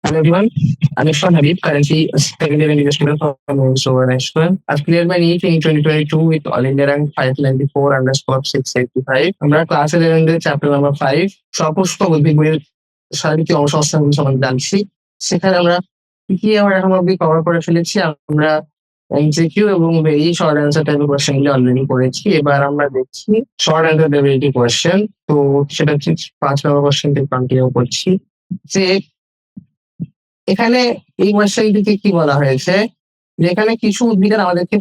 Hello everyone, I'm Irfan Habib, currently a second year engineering student from Solar National. I've cleared my NEET in 2022 with all India rank 594 underscore 685. আমরা class 11 chapter number 5 সপুষ্প উদ্ভিদগুলির শারীরিক অবসংস্থানগুলি সম্বন্ধে জানছি। সেখানে আমরা কি আমরা এখন অব্দি কভার করে ফেলেছি। আমরা এমসিকিউ এবং ভেরি শর্ট অ্যান্সার টাইপের কোয়েশ্চেনগুলি অলরেডি করেছি। এবার আমরা দেখছি শর্ট অ্যান্সার টাইপের কোয়েশ্চেন। তো সেটা হচ্ছে 5 নম্বর কোয়েশ্চেন থেকে কন্টিনিউ করছি যে এখানে এই কোয়েশ্চেনটিতে কি বলা হয়েছে যে এখানে কিছু উদ্ভিদের আমাদেরকে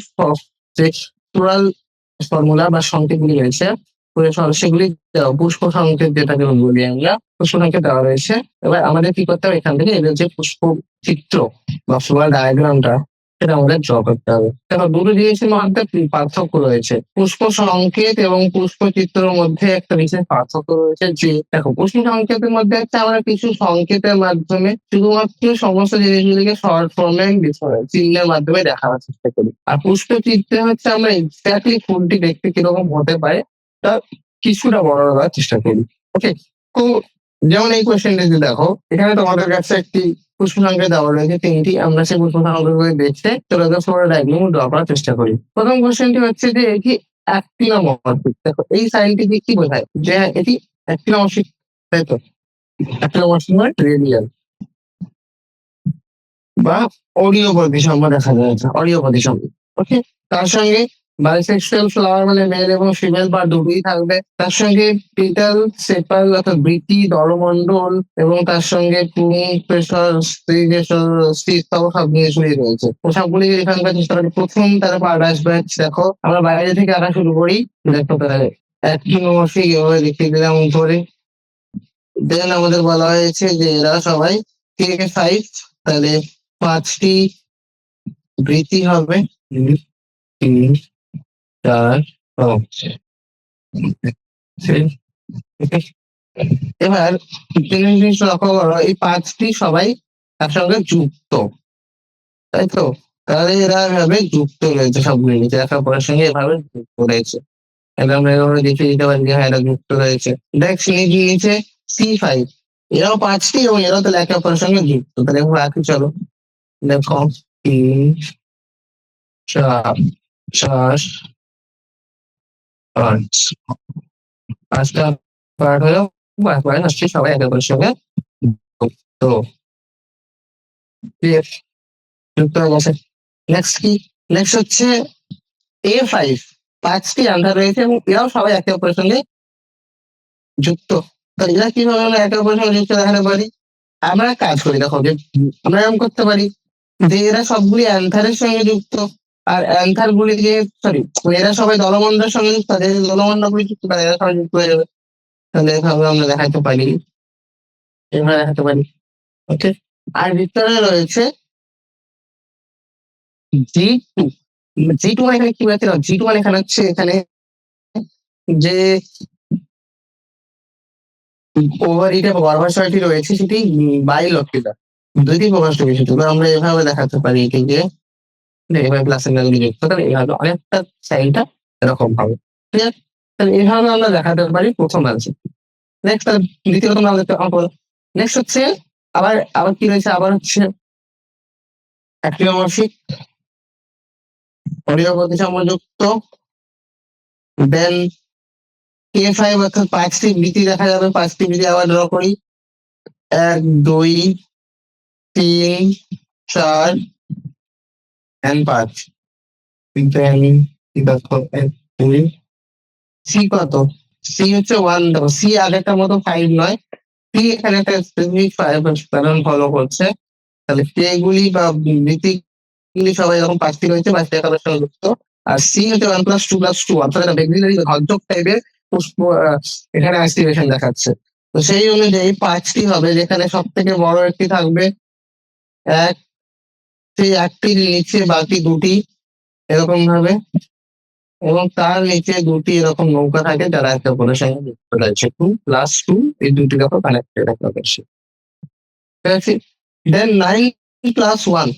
যে ফ্লোরাল ফর্মুলা বা সংকেতগুলি রয়েছে সেগুলি পুষ্প সংকেত যেটাকে বলি আমরা পুষ্প সংকেত দেওয়া রয়েছে। এবার আমাদের কি করতে হবে, এখান থেকে এদের যে পুষ্প চিত্র বা ফ্লোরাল ডায়াগ্রামটা সেটা আমাদের ড্র করতে হবে। দেখো দুটো জিনিসের মধ্যে পার্থক্য রয়েছে, পুষ্প সংকেত এবং পুষ্প চিত্রের মধ্যে একটা বিশেষ পার্থক্য রয়েছে। যে দেখো পুষ্প সংকেতের মধ্যে হচ্ছে আমরা কিছু সংকেতের মাধ্যমে শুধুমাত্র সমস্ত জিনিসগুলিকে শর্ট ফর্মে চিহ্নের মাধ্যমে দেখানোর চেষ্টা করি, আর পুষ্প চিত্রে হচ্ছে আমরা এক্স্যাক্টলি ফুলটি দেখতে কিরকম হতে পারে তা কিছুটা বর্ণনা করার চেষ্টা করি। ওকে, তো যেমন এই কোয়েশ্চেনটি দেখো, এখানে তোমাদের কাছে একটি পুষ্প সংখ্যা দেওয়া রয়েছে 3টি। আমরা সেই পুষ্প সংখ্যাগুলো দেখতে চলে ফ্লোরা ডায়াগ্রাম ড্র করার চেষ্টা করি। প্রথম কোয়েশ্চেনটি হচ্ছে যে এটি অ্যাক্টিনোমরফিক। দেখো এই সাইনটিফিক কি বোঝায় যে এটি অ্যাক্টিনোমরফিক, তাই তো? অ্যাক্টিনোমরফিক মানে রেডিয়াল বা অরীয় প্রতিসাম্য দেখা যাচ্ছে, অরীয় প্রতিসাম্য। ওকে, তার সঙ্গে বাইসেক্সুয়াল ফ্লাওয়ার মানে মেল এবং ফিমেল বা দুটোই থাকবে। তার সঙ্গে পেটাল, সেপাল অর্থাৎ বৃতি, দলমণ্ডল এবং তার সঙ্গে প্রেশার, স্থিরতাও সব জিনিসগুলি রয়েছে। সবগুলি এখানকার চেষ্টা করি। প্রথম তারা পার্ট আসবে, দেখো আমরা বাইরে থেকে আঁকা শুরু করি। দেখো তাহলে অ্যাক্টিনোমরফিক এভাবে লিখে দিলাম উপরে। দেন আমাদের বলা হয়েছে যে এরা সবাই 3 তাহলে 5টি বৃতি হবে। 3, 4, 5। এবার জিনিস লক্ষ্য করো, এই 5টি সবাই একসঙ্গে যুক্ত, তাই তো? তাহলে এরা এভাবে যুক্ত রয়েছে, সবগুলি নিচে একে অপরের সঙ্গে এভাবে যুক্ত রয়েছে। আমরা এভাবে দেখে দিতে পারি যে হ্যাঁ এরা যুক্ত রয়েছে। দেখ নিচে C5, এরাও 5টি এবং এরাও তাহলে একে অপরের সঙ্গে যুক্ত। তাহলে এভাবে আঁকি, চলো দেখো 3, 4, 5, 5টা পার্ট হলো সবাই একে অপরের সঙ্গে যুক্ত। যুক্ত হয়ে গেছে। নেক্সট কি? নেক্সট হচ্ছে A5, 5টি আন্ধার রয়েছে এবং এরাও সবাই একে অপরের সঙ্গে যুক্ত। তো এরা কিভাবে আমরা একে অপরের সঙ্গে যুক্ত দেখাতে পারি? আমরা কাজ করি, দেখো যে আমরা এরকম করতে পারি যে এরা সবগুলি অ্যান্থারের সঙ্গে যুক্ত, আর অ্যান্থার গুলি যে এরা সবাই দলমন্ডলের সঙ্গে যুক্ত, তাদের দলমন্ডল গুলি যুক্ত, এরা সবাই যুক্ত হয়ে যাবে। তাহলে এভাবে আমরা দেখাতে পারি, এভাবে দেখাতে পারি। ওকে, আর ভিতরে রয়েছে G2। G2 মানে এখানে কি বলতে হবে? G2 মানে এখানে হচ্ছে এখানে যে ওভারিটা গর্ভাশয়টি রয়েছে সেটি বাইলকিউলার, দুইটি প্রকাশ রয়েছে। আমরা এভাবে দেখাতে পারি এটি যে এভাবে প্লাসের ভ্যালু যুক্ত, তাহলে এইভাবে অনেকটা সাইনটা এরকম হবে। ক্লিয়ার? তাহলে এইভাবে আমরা দেখাতে পারি প্রথম আনসার। নেক্সট দ্বিতীয় তোমরা দেখতে পাবো। নেক্সট হচ্ছে আবার আবার কি রয়েছে, আবার হচ্ছে অ্যাক্টিনোমরফিক, অরীয় প্রতিসাম্যযুক্ত। দেন K5 অর্থাৎ 5টি বৃতি দেখা যাবে। 5টি বৃতি আবার ড্র করি, 1, 2, 3, 4 and 5। সি কত? সি হচ্ছে 1। দেখো সি আগেরটার মতো 5 নয়, সি এখানে একটা স্পেসিফিক প্যাটার্ন ফলো করছে। তাহলে এগুলি বা বৃত্তিগুলি সবাই এরকম 5টি রয়েছে, 5টি একাদের সঙ্গে যুক্ত। আর সি হচ্ছে 1+2+2, অর্থাৎ এটা বেগনিলারি ঘর্ষক টাইপের পুষ্প এখানে অ্যাক্টিভেশন দেখাচ্ছে। তো সেই অনুযায়ী 5টি হবে, যেখানে সব থেকে বড় একটি থাকবে 1, সেই একটির নিচে বাকি 2টি এরকম ভাবে, এবং তার নিচে 2টি এরকম নৌকা থাকে যারা একে অপরের সঙ্গে যুক্ত রয়েছে। 2+2, এই 2টি দেখো কানেক্টেড একে অপরের সাথে। ঠিক আছে? দেন 9+1,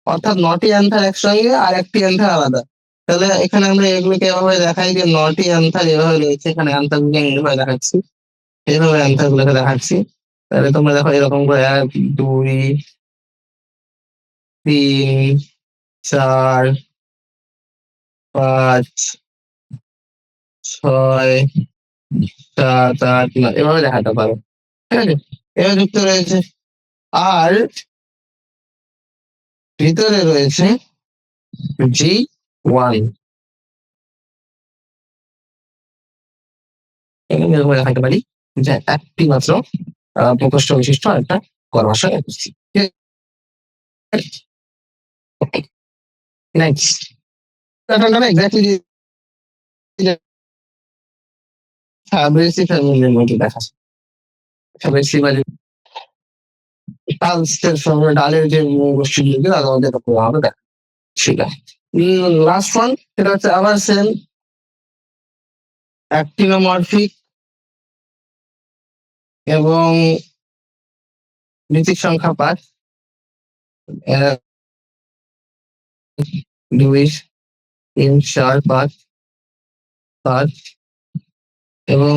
অর্থাৎ 9টি অ্যান্থার একসঙ্গে আর একটি অ্যান্থার আলাদা। তাহলে এখানে আমরা এগুলোকে এভাবে দেখাই যে 9টি অ্যান্থার এভাবে রয়েছে, এখানে অ্যান্থার গুলো এভাবে দেখাচ্ছি, এইভাবে অ্যান্থার গুলোকে দেখাচ্ছি। তাহলে তোমরা দেখো এরকম করে 1 2 3 4 5 6 7 8 9 এভাবে দেখাতে পারো। ঠিক আছে? এবার যুক্ত রয়েছে। আর ভিতরে রয়েছে G1, এখানে এরকম দেখাতে পারি যে একটি মাত্র প্রকোষ্ঠ বিশিষ্ট একটা গর্ভাশয় উপস্থিত। নেক্সট প্যাটার্নটা এক্স্যাক্টলি ফ্যাব্রেসি ফ্যামিলির মধ্যে দেখা যায়। ফ্যাব্রেসি মানে পালসের সঙ্গে ডালের যে গোষ্ঠীগুলো তাদের মধ্যে একটা প্রভাব দেখা সেটা। লাস্ট ওয়ান সেটা হচ্ছে আবার সেম অ্যাক্টিনোমরফিক এবং ভিত্তিক সংখ্যা 5, 2 3 4 5 5 এবং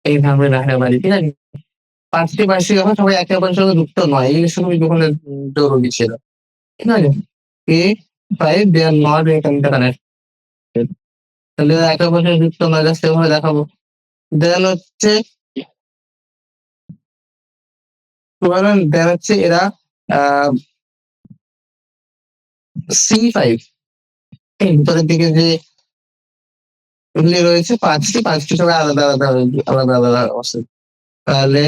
এইভাবে দেখা পারি। ঠিক আছে? 5টি বার্ষিক যখন সবাই একে অপরের সঙ্গে যুক্ত নয়, এই সময় যখন জরুরি ছিল। ঠিক আছে? A5 they are not interconnected. তাহলে একে অপরের সঙ্গে যুক্ত নয়, জাস্ট এভাবে দেখাবো। দেন হচ্ছে এরা C5 ভিতরের দিকে যে এগুলি রয়েছে 5টি সবাই আলাদা আলাদা অবস্থা। তাহলে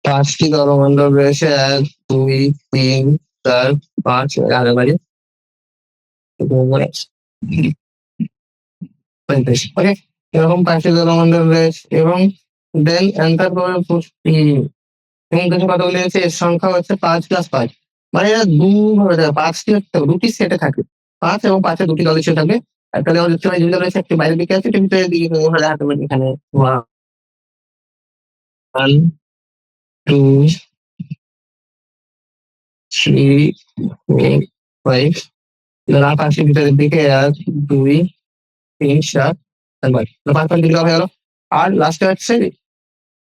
5টি দলমণ্ডল রয়েছে 1 2 3 4 5 আলাদাবাড়ি ওকে, এরকম 5টি দলমণ্ডল রয়েছে এবং দেন অ্যান্সার করবে এবং কিছু কতগুলি হচ্ছে এর সংখ্যা হচ্ছে 5+5, মানে এরা দুভাবে থাকে। 5টি হচ্ছে দুটি সেটে থাকে, 5 এবং 5-এর দুটি দলের সেট থাকে। তাহলে আমাদের চলে যেগুলো রয়েছে একটি বাইরের দিকে আছে, একটি ভিতরের দিকে হাতে এখানে 1 2 3 4 5 রাত 5টি ভিতরের দিকে 1 2 3 4 5 ডিগ্রি হয়ে গেল। আর লাস্টে হচ্ছে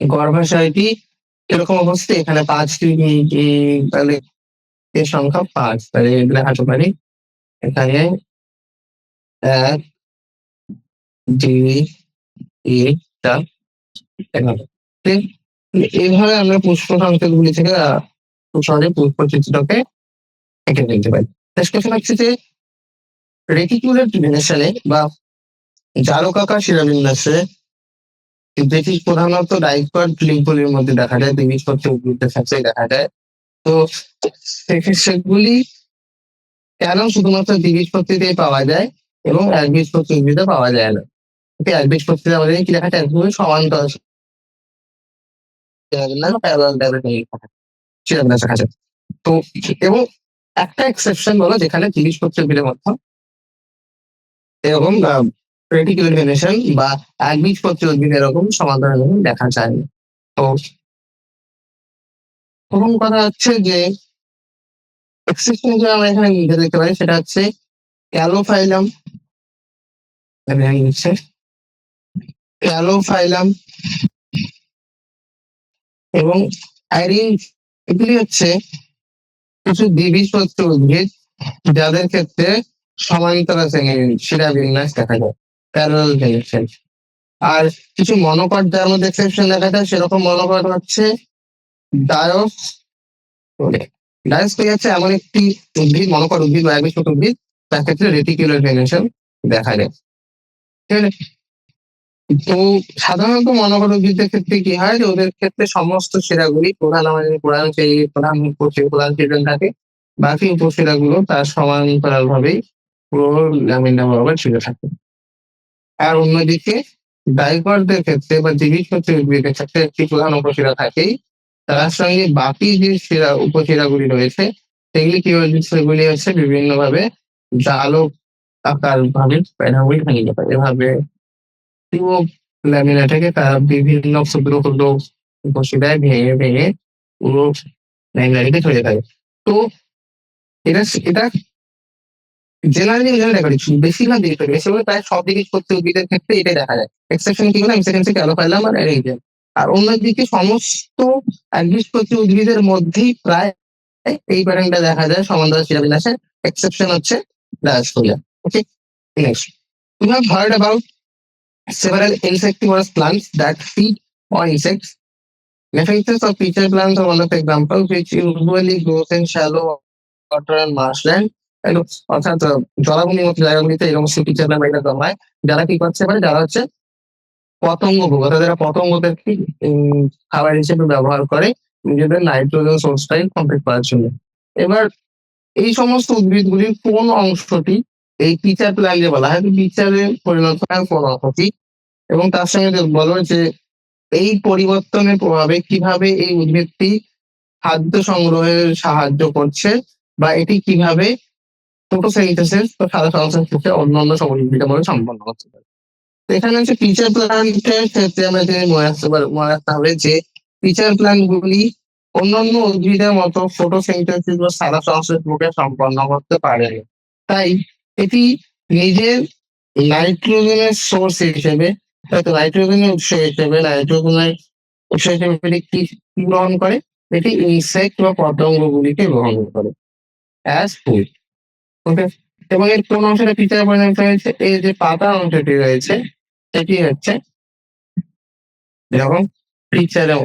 গর্ভাশয়টি এরকম অবস্থা, এখানে 5টি তাহলে এর সংখ্যা 5, তাহলে এগুলো দেখাতে পারি এখানে 1 2 3 4 এভাবে। এইভাবে আমরা পুষ্প সংকেত গুলি থেকে খুব সহজে পুষ্প চিত্রকে এঁকে ফেলতে পারি। নেক্সট কোশ্চেন হচ্ছে যে রেটিকুলার ভেনেশনে বা জারকাকার শিরাবিন্যাসে যেটি প্রধানত ডাইকট লিঙ্কগুলির মধ্যে দেখা যায়, দ্বিবীজপত্রী উদ্ভিদের ক্ষেত্রে দেখা যায়। তো সেগুলি কেন শুধুমাত্র দ্বিবীজপত্রীতেই পাওয়া যায় এবং একবীজপত্রী উদ্ভিদে পাওয়া যায় না? একবীজপত্রীতে আমাদের কি দেখা যায়? একদমই সমান্তরাল শিরাবিন্যাস দেখা যায়। তো এবং একটা এক্সেপশন বলো যেখানে দ্বিবীজপত্রী উদ্ভিদের মধ্যে এরকম রেটিকুলার ভেনেশন বা একবীজপত্রী উদ্ভিদ এরকম সমান্তরাল দেখা যায় না। তো প্রথম কথা হচ্ছে যে এক্সেপশন যে আমরা এখানে দেখতে পাই সেটা হচ্ছে ক্যালোফাইলাম, ক্যালোফাইলাম এবং আইরিন, এগুলি হচ্ছে কিছু দ্বিবীজপত্রী উদ্ভিদ যাদের ক্ষেত্রে সমান্তরাল শিরাবিন্যাস দেখা যায়, প্যারালাল ভেনেশন। আর কিছু মনোকট যার মধ্যে এক্সেপশন দেখা যায়, সেরকম মনোকট হচ্ছে ডায়োস্কোরিয়া হচ্ছে এমন একটি উদ্ভিদ, মনোকট উদ্ভিদ বা একবীজপত্রী উদ্ভিদ তার ক্ষেত্রে রেটিকুলার ভেনেশন দেখা যায়। ঠিক আছে? তো সাধারণত মনোকট উদ্ভিদের ক্ষেত্রে কি হয় যে ওদের ক্ষেত্রে সমস্ত শিরাগুলি প্রধান শিরা থাকে, বাকি উপশিরাগুলো তার সমান্তরাল ভাবেই পুরো লামিনা বরাবর ছিঁড়ে থাকে। আর অন্যদিকে ডাইকটদের ক্ষেত্রে বা দ্বিবীজপত্রী উদ্ভিদের ক্ষেত্রে একটি প্রধান উপশিরা থাকেই, তার সঙ্গে বাকি যে উপশিরাগুলি রয়েছে সেগুলি কি হচ্ছে, সেগুলি হচ্ছে বিভিন্নভাবে জালক আকার ভাবে প্যারাগুলি ভেঙে যেতে পারে। এভাবে পুরো ল্যামিনাটাকে তারা বিভিন্ন ক্ষুদ্র ক্ষুদ্র উপশিরায় ভেঙে ভেঙে পুরো ল্যামিনাটিকে ছড়িয়ে থাকে। তো এটা জেনারেলি এখানে দেখা যাচ্ছে বেশিরভাগ দিকে করি বেশিরভাগ প্রায় সব দিকে সত্যি উদ্ভিদের ক্ষেত্রে এটাই দেখা যায়। এক্সেপশন কি হলো এক্সেপশন ক্যালোফাইলাম আর এরিজিয়াম। আর অন্যদিকে সমস্ত একবীজপত্রী উদ্ভিদের মধ্যেই প্রায় এই প্যাটার্নটা দেখা যায় সমান্তরাল শিলাবিন্যাসে। এক্সেপশন হচ্ছে ডায়াস্পোরিয়া। ওকে, next we have heard about several insectivorous plants that feed on insects. Nepenthes of feature plants are one of the examples which usually grows in shallow water and marshland. অর্থাৎ জলাভূমির মতো জায়গাগুলিতে এরকম ফিচার প্ল্যান্ট এটা জন্মায়। যারা কি করছে মানে যারা হচ্ছে পতঙ্গ ভোগ অর্থাৎ যারা পতঙ্গদেরকে খাবার হিসেবে ব্যবহার করে নিজেদের নাইট্রোজেন সোর্সটাই কমপ্লিট করার জন্য। এবার এই সমস্ত উদ্ভিদগুলির কোন অংশটি এই পিচার প্ল্যান্ট বলা হয় পিচারে পরিণত হয় কোন অংশটি, এবং তার সঙ্গে বলো যে এই পরিবর্তনের প্রভাবে কিভাবে এই উদ্ভিদটি খাদ্য সংগ্রহের সাহায্য করছে বা এটি কিভাবে ফটোসিনথেসিস বা সাদা সংশ্লেষে অন্যান্য সমুদ্রিতভাবে সম্পন্ন হতে পারে। তো এখানে হচ্ছে পিচার প্ল্যান্টের ক্ষেত্রে আমাদের মনে রাখতে হবে যে পিচার প্ল্যান্ট গুলি অন্যান্য উদ্ভিদের মতো ফটোসিনথেসিস বা সাদা সংশ্লেষ প্রক্রিয়া সম্পন্ন করতে পারে না। তাই এটি নিজের নাইট্রোজেনের সোর্স হিসেবে নাইট্রোজেনের উৎস হিসেবে নাইট্রোজেনের উৎস হিসেবে এটি কি গ্রহণ করে, এটি ইনসেক্ট বা পতঙ্গগুলিকে গ্রহণ করে অ্যাজ ফুড। ওকে, এবং এর কোন অংশটা পিচারে পরিণত হয়েছে এই যে পাতা অংশটি রয়েছে এটি হচ্ছে যখন পিচারে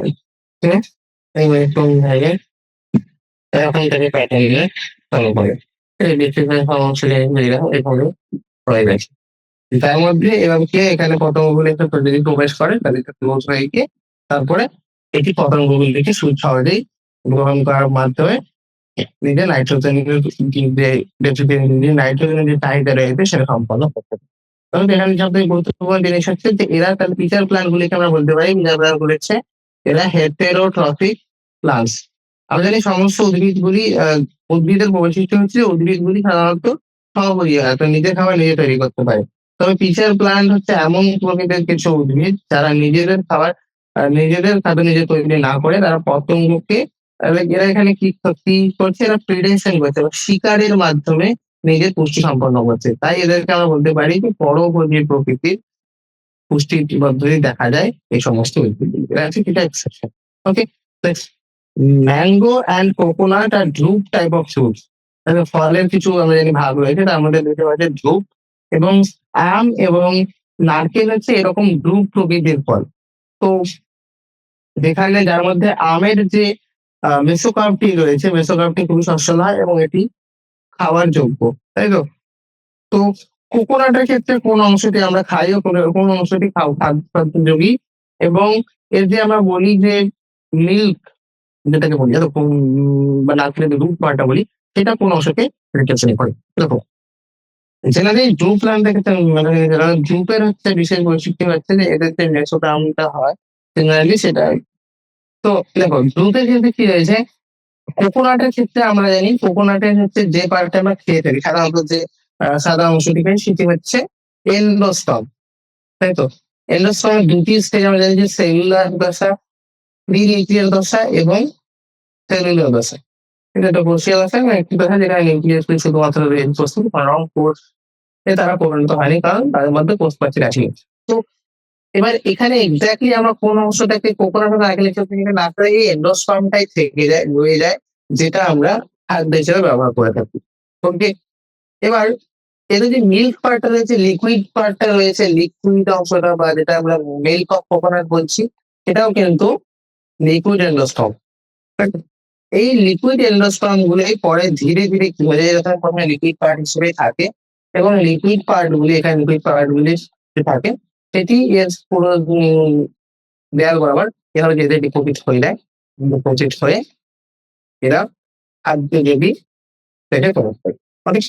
কোন ভাগে এখন থেকে প্যাটার্নে ফলো করে এই বেশিরভাগ সমস্যা এভাবে হয়ে গেছে। তার মধ্যে এবার কি এখানে পতঙ্গগুলো একটু যদি প্রবেশ করে তাদেরকে ক্লোজ হয়ে গিয়ে তারপরে এটি পতঙ্গগুলিকে সহজেই গ্রহণ করার মাধ্যমে নিজের নাইট্রোজেনের যে নাইট্রোজেনের যে চাহিদা রয়েছে সেটা সম্পন্ন করতে পারে। তবে এখানে সবথেকে গুরুত্বপূর্ণ জিনিস হচ্ছে যে এরা তাহলে পিচার প্ল্যান্ট গুলিকে আমরা বলতে পারি পিচার প্ল্যান্ট গুলিছে এরা হেটেরোট্রফিক প্লান্টস। আমরা জানি সমস্ত উদ্ভিদগুলি উদ্ভিদের বৈশিষ্ট্য হচ্ছে উদ্ভিদগুলি সাধারণত স্বভোজী হয়, নিজের খাবার নিজে তৈরি করতে পারে। তবে পিচার প্ল্যান্ট হচ্ছে এমন প্রকৃতির কিছু উদ্ভিদ যারা নিজেদের খাবার নিজেদের খাদ্য নিজে তৈরি না করে তারা পতঙ্গকে এরা এখানে কি কি করছে এরা প্রিডেশন করছে বা শিকারের মাধ্যমে নিজের পুষ্টি সম্পন্ন করছে। তাই এদেরকে আমরা বলতে পারি যে পরভোজী প্রকৃতির পুষ্টি পদ্ধতি দেখা যায় এই সমস্ত উদ্ভিদগুলি। এটা exception. Okay, mango and coconut আর ড্রুপ টাইপ অফ ফ্রুটস। ফলের কিছু আমরা জানি ভাগ রয়েছে তার মধ্যে দেখতে পাচ্ছি ড্রুপ এবং আম এবং নারকেল হচ্ছে এরকম ড্রুপ প্রকৃতির ফল। তো যেখানে যার মধ্যে আমের যে মেসোকার্পটি রয়েছে মেসোকার্পটি খুবই সচ্ছল হয় এবং এটি খাওয়ার যোগ্য, তাই তো? তো কোকোনাটের ক্ষেত্রে কোন অংশটি আমরা খাই ও কোন অংশটি খাদ্যোপযোগী, এবং এর যে আমরা বলি যে মিল্ক যেটাকে বলি এরকম বা নারকেলের যে দুধ পাটা বলি সেটা কোন অংশকে রিপ্রেজেন্ট করে। দেখো জেনারেলি ড্রুপ প্ল্যান্টের ক্ষেত্রে মানে ড্রুপের হচ্ছে বিশেষ বৈশিষ্ট্য হচ্ছে যে এদের যে মেসোকার্পটা হয় জেনারেলি সেটা। তো দেখো ড্রুপের ক্ষেত্রে কি রয়েছে কোকোনাটের ক্ষেত্রে আমরা জানি কোকোনাটের হচ্ছে যে পার্টটা আমরা খেয়ে থাকি সাধারণত যে সাদা অংশটি পাই সেটি হচ্ছে এন্ডোস্টম, তাই তো? এন্ডোস্টমের দুটি স্টেজ আমরা জানি যে সেলুলার দশা, প্রি নিউক্লিয়ার দশা এবং সেলুলার দশা। এটা একটা কোষীয় দশা এবং একটি দশা যেখানে নিউক্লিয়াস শুধুমাত্র প্রস্তুত কারণ কোষ তারা পরিণত হয়নি কারণ তাদের মধ্যে কোষ প্রাচীর আছে। তো এবার এখানে এক্স্যাক্টলি আমরা কোন অংশটাকে কোকোনাট বা নারকেলের ক্ষেত্রে না করে এই এন্ডোস্পার্মটাই থেকে যায় রয়ে যায় যেটা আমরা খাদ্য হিসেবে ব্যবহার করে থাকি। ওকে, এবার এদের যে মিল্ক পার্টটা রয়েছে লিকুইড পার্টটা রয়েছে লিকুইড অংশটা বা যেটা আমরা মিল্ক অফ কোকোনাট বলছি সেটাও কিন্তু লিকুইড এন্ডোস্পার্ম। এই লিকুইড এন্ডোস্পার্ম গুলোই পরে ধীরে ধীরে কি হয়ে যায় যখন প্রথমে লিকুইড পার্ট হিসেবে থাকে এবং লিকুইড পার্ট গুলি এখানে লিকুইড পার্ট গুলি থাকে সেটি এর পুরো দেয়াল বরাবর এভাবে যেতে ডিপোজিট হয়ে যায়, ডিপোজিট হয়ে এরা খাদ্যজীবী থেকে প্রকাশ পায়। অনেক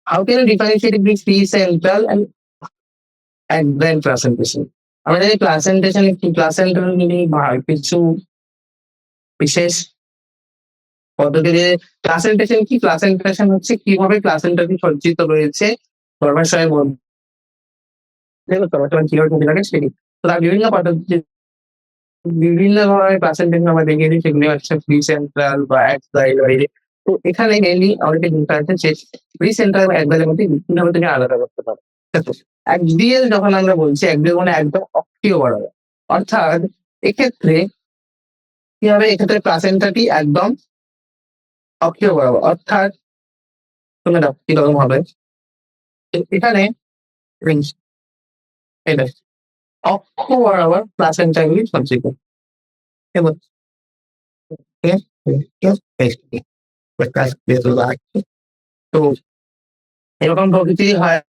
how can you differentiate between pre-central and then placentation? আমরা জানি প্লাসেন্টেশন কি প্লাসেন্টাল কিছু বিশেষ পদ্ধতিতে প্লাসেন্টেশন কি প্লাসেন্টেশন হচ্ছে কিভাবে প্লাসেন্টাটি সজ্জিত রয়েছে গর্ভাশয়ের মধ্যে কিভাবে থাকে সেটি। তো তার বিভিন্ন পদ্ধতি বিভিন্ন ধরনের প্লাসেন্টেশন আমরা দেখিয়েছি সেগুলি হচ্ছে প্রি সেন্ট্রাল বা এক্সাইলরি তো এখানে মেইনলি আমাদেরকে চিন্তা আছে যে প্রি-সেন্ট্রাল এবং একডালের মধ্যে কিভাবে তুমি আলাদা করতে পারো। দেখো, একডিএল যখন আমরা বলছি একডিএল মানে একদম অক্ষীয় বরাবর। অর্থাৎ এক্ষেত্রে কি হবে? এক্ষেত্রে প্লাসেন্টাটি একদম অক্ষীয় বরাবর। অর্থাৎ শুনে নাও কিরকম হবে। এখানে রিংস এই দেখো, অক্ষ বরাবর প্লাসেন্টাগুলি সজ্জিত এবং তো এরকম প্রকৃতি হয়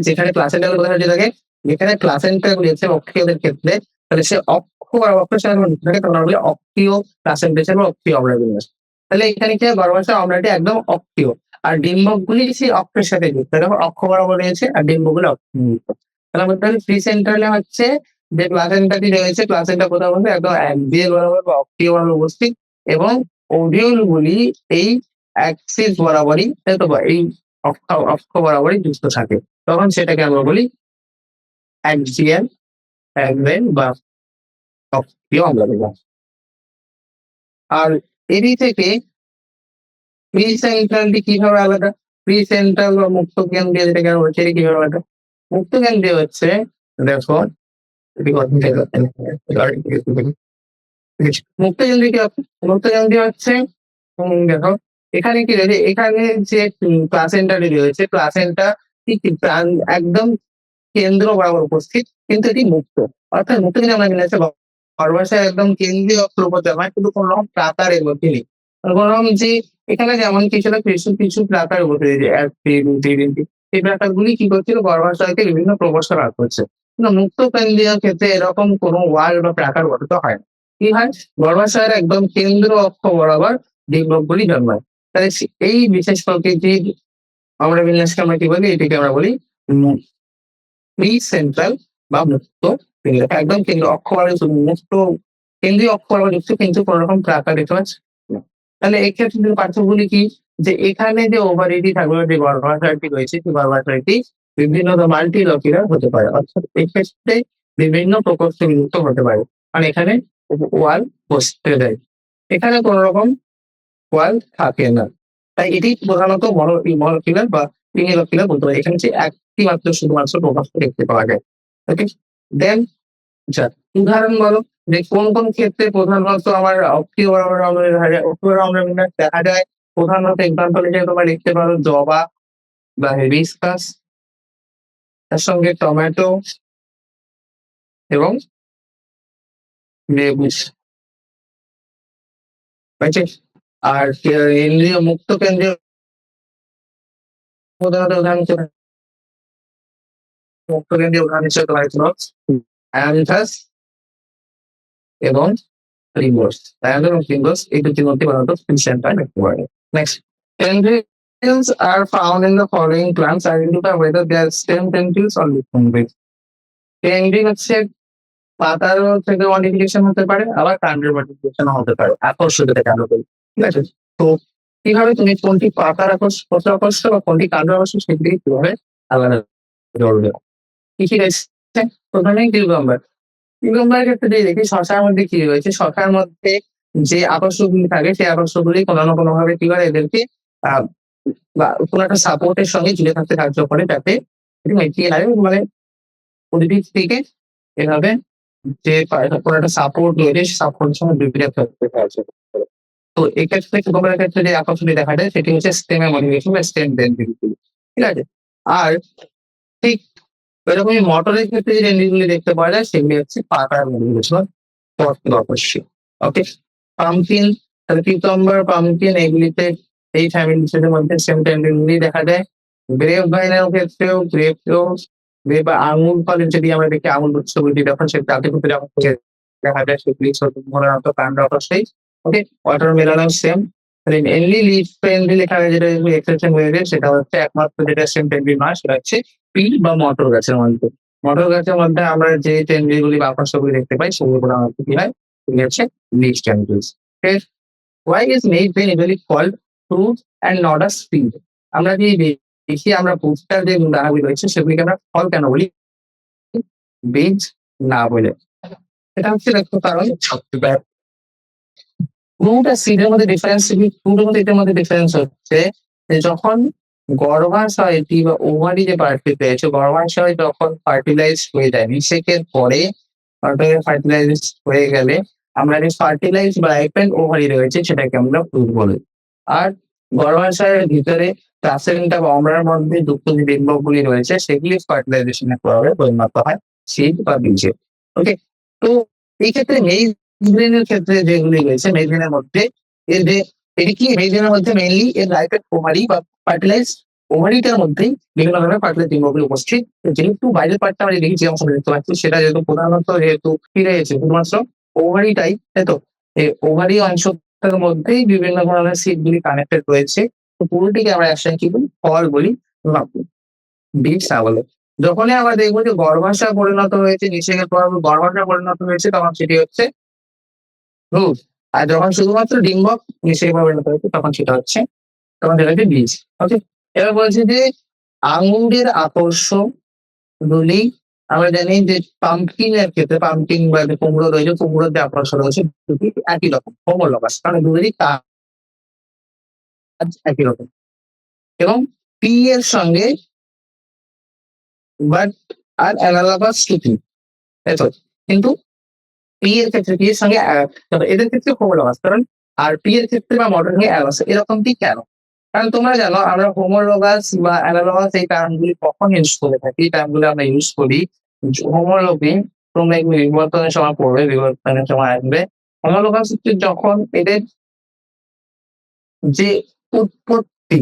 যেখানে প্লাসেন্টাল কোথায় সজ্জিত থাকে, যেখানে প্লাসেন্টা গুলি হচ্ছে অক্ষীয়দের ক্ষেত্রে, তাহলে সে অক্ষ আর অক্ষের সাথে যখন থাকে তখন আমরা বলি অক্ষীয় প্লাসেন্টেশন বা অক্ষীয় অমরাবিন্যাস। তাহলে এখানে কি হয়? গর্ভাশয় অমরাটি একদম অক্ষীয় আর ডিম্বকগুলি সেই অক্ষের সাথে যুক্ত। দেখো অক্ষ বরাবর রয়েছে আর ডিম্বগুলো অক্ষযুক্ত। তাহলে আমরা বলতে প্রি সেন্ট্রালে হচ্ছে যে প্লাসেন্টাটি রয়েছে, প্লাসেন্টা কোথাও বলতে একদম অ্যাক্সিয়াল বরাবর বা অক্ষীয় বরাবর উপস্থিত এবং ওভিউল গুলি এই অ্যাক্সিস বরাবরই এই অক্ষ বরাবরই যুক্ত থাকে। তখন সেটাকে আমরা বলি অ্যাক্সিয়াল অ্যাক্সেল বা অক্ষীয় অম্লবিন্যাস। আর এরই থেকে প্রি সেন্ট্রালটি কিভাবে আলাদা? প্রি সেন্ট্রাল বা মুক্ত কেন্দ্রীয় যেটাকে আমরা বলছি এটা কিভাবে আলাদা? মুক্ত কেন্দ্রীয় হচ্ছে দেখো মুক্ত কেন্দ্রীয় কি হবে? মুক্ত কেন্দ্রীয় হচ্ছে দেখো এখানে কি রয়েছে? এখানে যে প্লাসেন্টাটি রয়েছে, প্লাসেন্টা একদম কেন্দ্র বরাবর উপস্থিত, কিন্তু এটি মুক্ত। অর্থাৎ মুক্ত কিন্তু আমরা মিলেছে গর্ভাশয়ের একদম কেন্দ্রীয় অক্ষের উপর জমা, কিন্তু কোনো রকম প্রাকার এর মধ্যে নেই। কোনো রকম যে এখানে যেমন কিছু প্রাকার বসে যে ১, ২, ৩ এই প্রাকারগুলি কি করছিল? গর্ভাশয়কে বিভিন্ন প্রবেশদ্বার লাভ করছে। কিন্তু মুক্ত কেন্দ্রীয় ক্ষেত্রে এরকম কোনো ওয়াল বা প্রাকার গঠিত হয় না। কি হয়? গর্ভাশয়ের একদম কেন্দ্র অক্ষ বরাবর ডিম্বকগুলি জন্মায়। তাহলে এই বিশেষ প্রকৃতির অমরাবিন্যাসকে আমরা কি বলি? এটিকে আমরা বলি প্রি সেন্ট্রাল বা মুক্ত কেন্দ্র। একদম কেন্দ্র অক্ষ বরাবর মুক্ত কেন্দ্রীয় অক্ষ বরাবর যুক্ত, কিন্তু কোনো রকম প্রাকার দেখতে পাচ্ছি না। তাহলে এক্ষেত্রে পার্থক্যগুলি কি? যে এখানে যে ওভারিটি থাকবে, যে গর্ভাশয়টি রয়েছে, সেই গর্ভাশয়টি বিভিন্ন মাল্টিলকিউলার হতে পারে। অর্থাৎ এক্ষেত্রে বিভিন্ন প্রকোষ্ঠ বিভক্ত হতে পারে। কারণ এখানে ওয়াল বসতে দেয়। এখানে কোন রকম ওয়াল থাকে না। তাই এটি প্রধানত মনোকিউলার বা ইউনিলকিউলার বলতে পারি। এখানে যে একটি মাত্র শুধুমাত্র প্রকোষ্ঠ দেখতে পাওয়া যায়। ওকে? দেন আচ্ছা, উদাহরণ বলো যে কোন ক্ষেত্রে প্রধানত আমার অক্ষীয় বরাবর অম্লবিন্যাস দেখা যায়? প্রধানত এক্সাম্পল হিসেবে তোমরা লিখতে পারো জবা বা হিবিস্কাস, তার সঙ্গে টমেটো এবং লেবু। হয়েছে? আর ইন্দ্রিয় মুক্ত কেন্দ্রীয় প্রধানত উদাহরণ হিসেবে মুক্ত কেন্দ্রীয় উদাহরণ হিসেবে তোমার ছিল অ্যান্থাস এবং রিঙ্গোস। অ্যান্থাস এবং রিঙ্গোস এই দুটির মধ্যে প্রধানত সেন্টার দেখতে পাওয়া যায়। Next, tendrils are found in the following plants. Identify whether they are stem tendrils or leaf tendrils. Tendril হচ্ছে পাতার থেকে মডিফিকেশন হতে পারে, আবার কাণ্ডের মডিফিকেশন হতে পারে। আকর্ষকতা কেন বলি? ঠিক আছে? তো কিভাবে তুমি কোনটি পাতার আকর্ষক বা কোনটি কাণ্ডের আকর্ষক সেগুলি কিভাবে আলাদা করবে? কি কি রয়েছে? প্রথমেই কিউকাম্বার। কিউকাম্বারের ক্ষেত্রে যদি দেখি শশার মধ্যে কি রয়েছে? শশার মধ্যে যে আকর্ষকগুলি থাকে সেই আকর্ষকগুলি কোনো না কোনো ভাবে কি করে এদেরকে বা কোনো একটা সাপোর্টের সঙ্গে জুড়ে থাকতে সাহায্য করে, যাতে মানে প্রতিটি থেকে এভাবে যে কোনো একটা সাপোর্ট রয়েছে, সাপোর্টের সঙ্গে বিক্রিয়া করতে সাহায্য করে। তো এক্ষেত্রে কিউকাম্বারের ক্ষেত্রে যে আকর্ষণটি দেখা যায় সেটি হচ্ছে স্টেমের মডিফিকেশন বা স্টেম ডেনসিটি। ঠিক আছে? আর ঠিক এরকমই মটরের ক্ষেত্রে যে রেঞ্জগুলি দেখতে পাওয়া যায় সেগুলি হচ্ছে পাতার মডিফিকেশন অবশ্যই। ওকে? পাম্পকিন, তাহলে কিউকাম্বার, পাম্পকিন এগুলিতে এই ফ্যামিলি মধ্যে সেম টেন্ডেন্সি দেখা যায়। গ্রেপ ভাইনের ক্ষেত্রেও গ্রেপ বা আঙুর ফলের যদি আমরা দেখি আঙুর গুচ্ছগুলি যখন সে তাতে কিন্তু যখন দেখা যায় সেগুলি সাধারণত কাণ্ড অবশ্যই। ওকে? ওয়াটারমেলনও সেম। মেইনলি লিফ ফ্রেন্ডলি এখানে যেটা এক্সেপশন হয়ে যায় সেটা হচ্ছে একমাত্র যেটা সেম টেন্ডি নয় সেটা হচ্ছে পিল বা মটর গাছের মধ্যে। মটর গাছের মধ্যে আমরা যে টেন্ড্রিলগুলি বা আকর্ষকগুলি দেখতে পাই সেগুলো প্রধানত কি হয়? সেগুলি হচ্ছে leaf টেন্ড্রিলস। Why is maize bean usually called fruit and not a seed? আমরা কি দেখি আমরা ফুডটার যে দানাগুলি রয়েছে সেগুলিকে আমরা ফল কেন বলি? বীজ না বলে। এটা হচ্ছে দেখো কারণ ফ্রুট আর সিডের মধ্যে ডিফারেন্স কি? ফ্রুটের মধ্যে এটার মধ্যে ডিফারেন্স হচ্ছে যে যখন গর্ভাশয়টি বা ওভারি যে পার্টটি পেয়েছে, গর্ভাশয় যখন ফার্টিলাইজ হয়ে যায়, নিষেকের পরে ফার্টিলাইজ হয়ে গেলে আমরা যে ফার্টিলাইজ বা রাইপেন্ড ওভারি রয়েছে সেটাকে আমরা ফ্রুট বলি। আর গর্ভাশয়ের ভিতরে প্লাসেন্টা বা অমরার মধ্যে যুক্ত যে ডিম্বকগুলি রয়েছে সেগুলি ফার্টিলাইজেশনের প্রভাবে পরিণত হয় সিড বা বীজে। ওকে, তো এই ক্ষেত্রে মেইজব্রেনের ক্ষেত্রে যেগুলি রয়েছে মেইজব্রেনের মধ্যে এর যে এটি কি মেইজব্রেনের মধ্যে মেইনলি এর রাইপেন্ড ওভারি বা ফার্টিলাইজ ওভারিটার মধ্যেই বিভিন্ন ধরনের ফার্টিলাইজ ডিম্বকগুলি উপস্থিত। যেহেতু বাইরের পার্টটা আমরা দেখি যে অংশটা দেখতে পাচ্ছি সেটা যেহেতু প্রধানত যেহেতু ফিরে গেছে শুধুমাত্র ওভারিটাই, তাই তো এই ওভারি অংশটার মধ্যেই বিভিন্ন ধরনের সিডগুলি কানেক্টেড রয়েছে। তো পুরোটিকে আমরা একসাথে কি বলি? ফল বলি বা বীজ না বলে। যখনই আমরা দেখবো যে গর্ভাশয় পরিণত হয়েছে, নিষেকের প্রভাবে গর্ভাশয় পরিণত হয়েছে তখন সেটি হচ্ছে ফ্রুট। আর যখন শুধুমাত্র ডিম্বক নিষেকে পরিণত হয়েছে তখন সেটা হচ্ছে বীজ। ওকে, এবার বলছি যে আঙুরের আকর্ষণ গুলি আমরা জানি যে পাম্পকিন এর ক্ষেত্রে পাম্পকিন বা যে কুমড়ো রয়েছে কুমড়োর যে আকর্ষণ রয়েছে দুটি একই রকম হোমোলগাস, কারণ দুটোরই কাজ একই রকম এবং পি এর সঙ্গে but are analogous to P, তাই তো? কিন্তু পি এর ক্ষেত্রে পি এর সঙ্গে এদের ক্ষেত্রে হোমোলগাস, কারণ আর পি এর ক্ষেত্রে বা মডার্ন হয়ে অ্যালাস এরকমটি কেন? কারণ তোমরা জানো আমরা হোমোলগাস বা অ্যানালগাস এই টার্মগুলি কখন ইউজ করে থাকি? এই টার্মগুলো আমরা ইউজ করি হোমোলগি, তোমরা এগুলো বিবর্তনের সময় পড়বে, বিবর্তনের সময় আসবে। হোমোলগাস হচ্ছে যখন এদের যে উৎপত্তি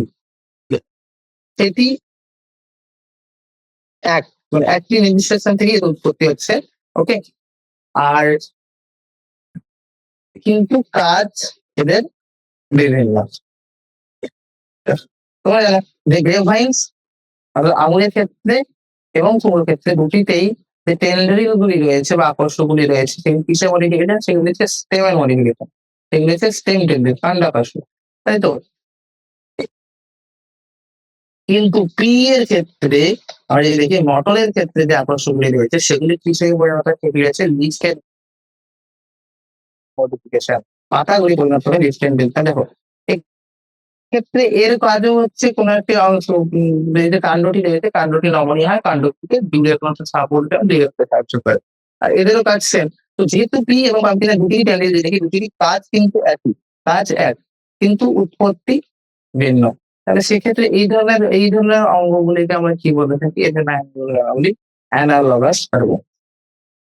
সেটি এক মানে একটি নির্দিষ্ট স্থান থেকে এর উৎপত্তি হচ্ছে। ওকে, আর কিন্তু কাজ এদের বিভিন্ন। তোমরা জানো যে গ্রেপ ভাইন্স আঙুরের ক্ষেত্রে এবং কুমড়োর ক্ষেত্রে দুটিতেই যে টেন্ডরিল গুলি রয়েছে বা আকর্ষগুলি রয়েছে সেগুলি কিসের মডিফিকেশন? সেগুলি হচ্ছে স্টেমের মডিফিকেশন, সেগুলি হচ্ছে স্টেম টেন্ডরিল কাণ্ডাকর্ষ, তাই তো? কিন্তু পি এর ক্ষেত্রে আমরা যদি দেখি মটরের ক্ষেত্রে যে আকর্ষণগুলি রয়েছে সেগুলি কিসের পরিণত হয়? সেগুলি হচ্ছে লিস্টেড মডিফিকেশন, পাতাগুলি পরিণত হয় লিস্টেড টেন্ডরিল। দেখো ক্ষেত্রে এর কাজও হচ্ছে কোন একটি অংশ যে কাণ্ডটি রয়েছে কাণ্ডটি নমনীয় হয়, কাণ্ডটিকে দূরে কোনো সাপোর্ট দেওয়া দূরে রাখতে সাহায্য করে। আর এদেরও কাজ সেম। তো যেহেতু পি এবং পাম্পকিনের দুটিরই ট্যান্ডেল দেখি দুটিরই কাজ কিন্তু একই, কাজ এক কিন্তু উৎপত্তি ভিন্ন। তাহলে সেক্ষেত্রে এই ধরনের অঙ্গগুলিকে আমরা কি বলে থাকি? এই ধরনের অঙ্গগুলি বলি অ্যানালগাস পারবো,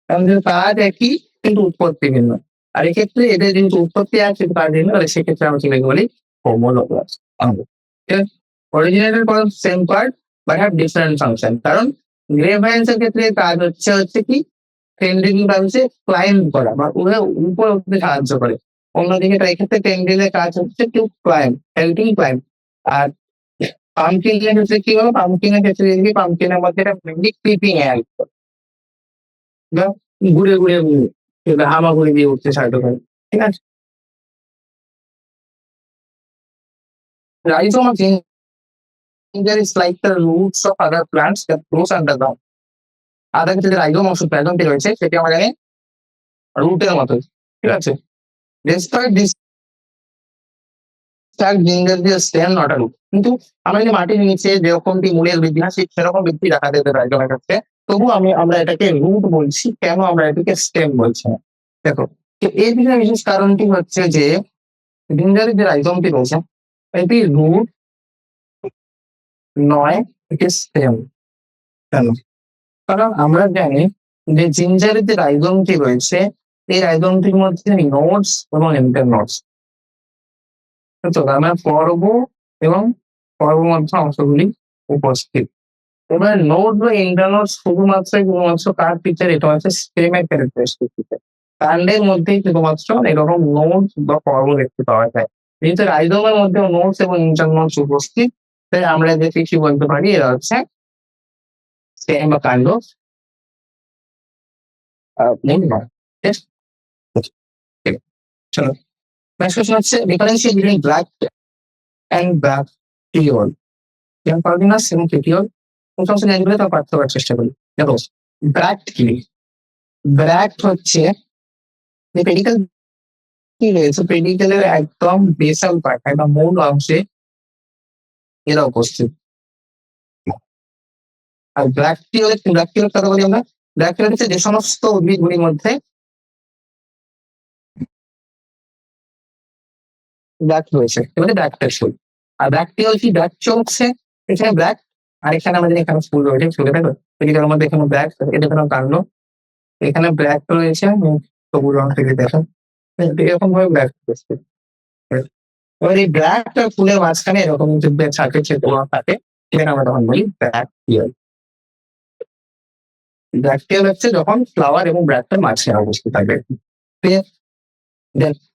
কারণ কাজ একই কিন্তু উৎপত্তি ভিন্ন। আর এক্ষেত্রে এদের যেহেতু উৎপত্তি এক কিন্তু কাজ ভিন্ন, তাহলে সেক্ষেত্রে আমরা সেটাকে বলি হোমোলগাস অঙ্গ। Originated from same part but have different function. কারণ গ্রেভভাইন্স এর ক্ষেত্রে কাজ হচ্ছে কি টেন্ড্রিল বা হচ্ছে ক্লাইম্ব করা বা উপর উঠতে সাহায্য করে। অন্যদিকে এক্ষেত্রে টেন্ড্রিলের কাজ হচ্ছে টু ক্লাইম্ব, হেল্পিং ক্লাইম্ব। আর পাম্পকিন এর ক্ষেত্রে কি হলো? পাম্পকিনের ক্ষেত্রে দেখবি পাম্পকিনের মধ্যে এটা মেনলি ক্রিপিং এ হেল্প করে, ঘুরে ঘুরে ঘুরে হামাগুড়ি দিয়ে উঠতে সাহায্য করে। ঠিক আছে, rhizome of ginger is like the roots of other plants that grows underground. আদা ক্ষেত্রে যে রাইজোম অংশ প্যাটর্নটি রয়েছে সেটি আমরা জানি রুটের মতো। ঠিক আছে, despite this fact ginger is a stem not a root, কিন্তু আমরা যদি মাটির নিচে যেরকমটি মূলের বৃদ্ধি হয় সেরকম বৃদ্ধি দেখা যেতে রাইজোমের ক্ষেত্রে, তবু আমরা এটাকে রুট বলছি, কেন আমরা এটাকে স্টেম বলছি না? দেখো এর পিছনে বিশেষ কারণটি হচ্ছে যে জিঞ্জারের যে রাইজোমটি রয়েছে এটি রুট নয়, এটি স্টেম। কেন? কারণ আমরা জানি যে জিঞ্জারের যে রাইজোমটি রয়েছে এই রাইজোমটির মধ্যে নোডস এবং ইন্টারনোডস, তো আমরা পর্ব এবং পর্বমধ্য অংশগুলি উপস্থিত। এবার নোড বা ইন্টারনোড শুধুমাত্র কার ফিচার? এটা হচ্ছে স্টেমের ক্যারেক্টারিস্টিক ফিচার। কাণ্ডের মধ্যেই শুধুমাত্র এরকম নোড বা পর্ব দেখতে পাওয়া যায়। যেহেতু রাইজোমের মধ্যে নোডস এবং ইন্টারনোডস উপস্থিত, তাই আমরা যে কিছু বলতে পারি এরা হচ্ছে স্টেম বা কাণ্ড মূল নয়। চলো নেক্সট কোশ্চেন হচ্ছে ডিফারেন্সিয়েট বিটুইন ব্ল্যাক অ্যান্ড ব্যাকটিওল। যেমন পারভিনাস এবং পেটিওল প্রথম শ্রেণী আসবে তার পাঠ্য করার চেষ্টা করি। দেখো ব্র্যাক্ট কি? ব্র্যাক্ট হচ্ছে যে পেডিকেল কি রয়েছে পেডিকেলের একদম বেসাল পার্ট একদম মূল অংশে এরা উপস্থিত। আর ব্র্যাকটিওলের কথা বলি আমরা। ব্র্যাকটিওল হচ্ছে যে সমস্ত উদ্ভিদগুলির মধ্যে ব্র্যাক রয়েছে এবারে ব্র্যাকটার ফুল। আর ব্র্যাকটিওল কি ব্র্যাক হচ্ছে এখানে ব্র্যাক, আর এখানে আমাদের এখানে ফুল রয়েছে ফুলে দেখো পেডিকেলের মধ্যে এখানে ব্র্যাক, এটা কোনো কাণ্ড, এখানে ব্র্যাক রয়েছে সবুজ রং থেকে দেখো এরকম ভাবে ব্র্যাক রয়েছে। এবার এই ব্র্যাকটা ফুলের মাঝখানে এরকম থাকে থাকে, সেখানে আমরা তখন বলি ব্র্যাকটিওল। ব্র্যাকটিওল হচ্ছে যখন ফ্লাওয়ার এবং ব্র্যাকটার মাঝখানে অবস্থিত থাকবে।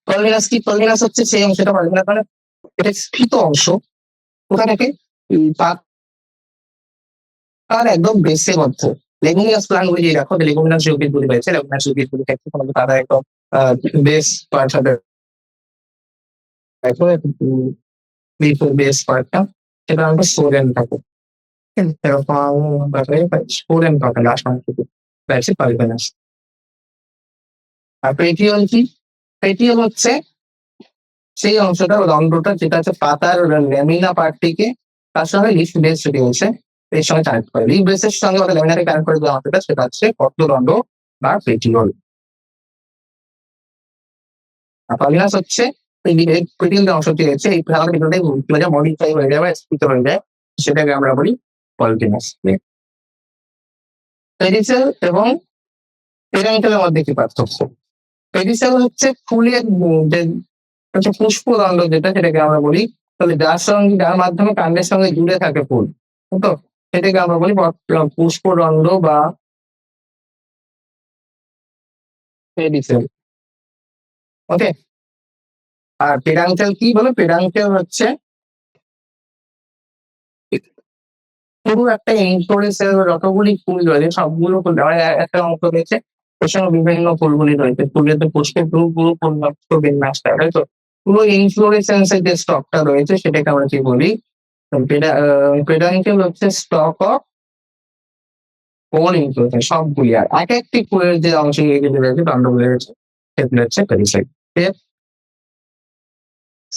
পলিনাস কি? পলিনাস হচ্ছে সেই অংশটা পলিনাস মানে এটা স্ফীত অংশ, কোথা থেকে? পাতার একদম বেসের মধ্যে। লেগুমিনাস প্লান্ট গুলি রাখো, লেগুমিনাস যে উদ্ভিদগুলি রয়েছে লেগুমিনাস উদ্ভিদগুলি ক্ষেত্রে কোনো তারা একদম বেস পার্ট হবে, বেস পার্টটা সেটা আমাদের সোরেন থাকে। সোরেন থাকে লাস্ট অংশ থেকে পলিনাস। আর পেটিওল কি? পেটিওল হচ্ছে সেই অংশটা রন্ধ্রটা যেটা হচ্ছে পাতার ল্যামিনা পার্টটিকে তার সঙ্গে লিফ বেস যেটি হচ্ছে এর সঙ্গে কানেক্ট করে। লিফ বেসের সঙ্গে ওটা ল্যামিনাকে কানেক্ট করে যে অংশটা সেটা হচ্ছে পত্রদণ্ড বা পেটিওল। আর পলিনাস হচ্ছে পেটিওল যে অংশটি রয়েছে এই পেটিওলটাই মডিফাই হয়ে যায় বা স্ফীত হয়ে যায়, সেটাকে আমরা বলি পলিনাস। পেডিসেল এবং পেডান্কেলের মধ্যে কি পার্থক্য? পেডিসেল হচ্ছে ফুলের যে হচ্ছে পুষ্পদণ্ড যেটা সেটাকে আমরা বলি, তাহলে যার সঙ্গে যার মাধ্যমে কাণ্ডের সঙ্গে জুড়ে থাকে ফুল, তো সেটাকে আমরা বলি পুষ্পদণ্ড বা পেডিসেল। ওকে। আর পেডাঙ্কেল কি বলে? পেডাঙ্কেল হচ্ছে পুরো একটা ইনফ্লোরেসেন্স যতগুলি ফুল রয়েছে সবগুলো ফুল একটা অংশ রয়েছে এর সঙ্গে বিভিন্ন ফুলগুলি রয়েছে, ফুলের তো পুষ্পে পুরো পুরো পূর্ণাঙ্গ বিন্যাসটা, তাই তো? পুরো ইনফ্লোরেসেন্সের যে স্টকটা রয়েছে সেটাকে আমরা কি বলি? পেডাঙ্কেল হচ্ছে স্টক অফ সবগুলি, আর এক একটি ফুলের যে অংশ রয়েছে দণ্ডগুলি রয়েছে সেগুলো হচ্ছে পেরিসাইড।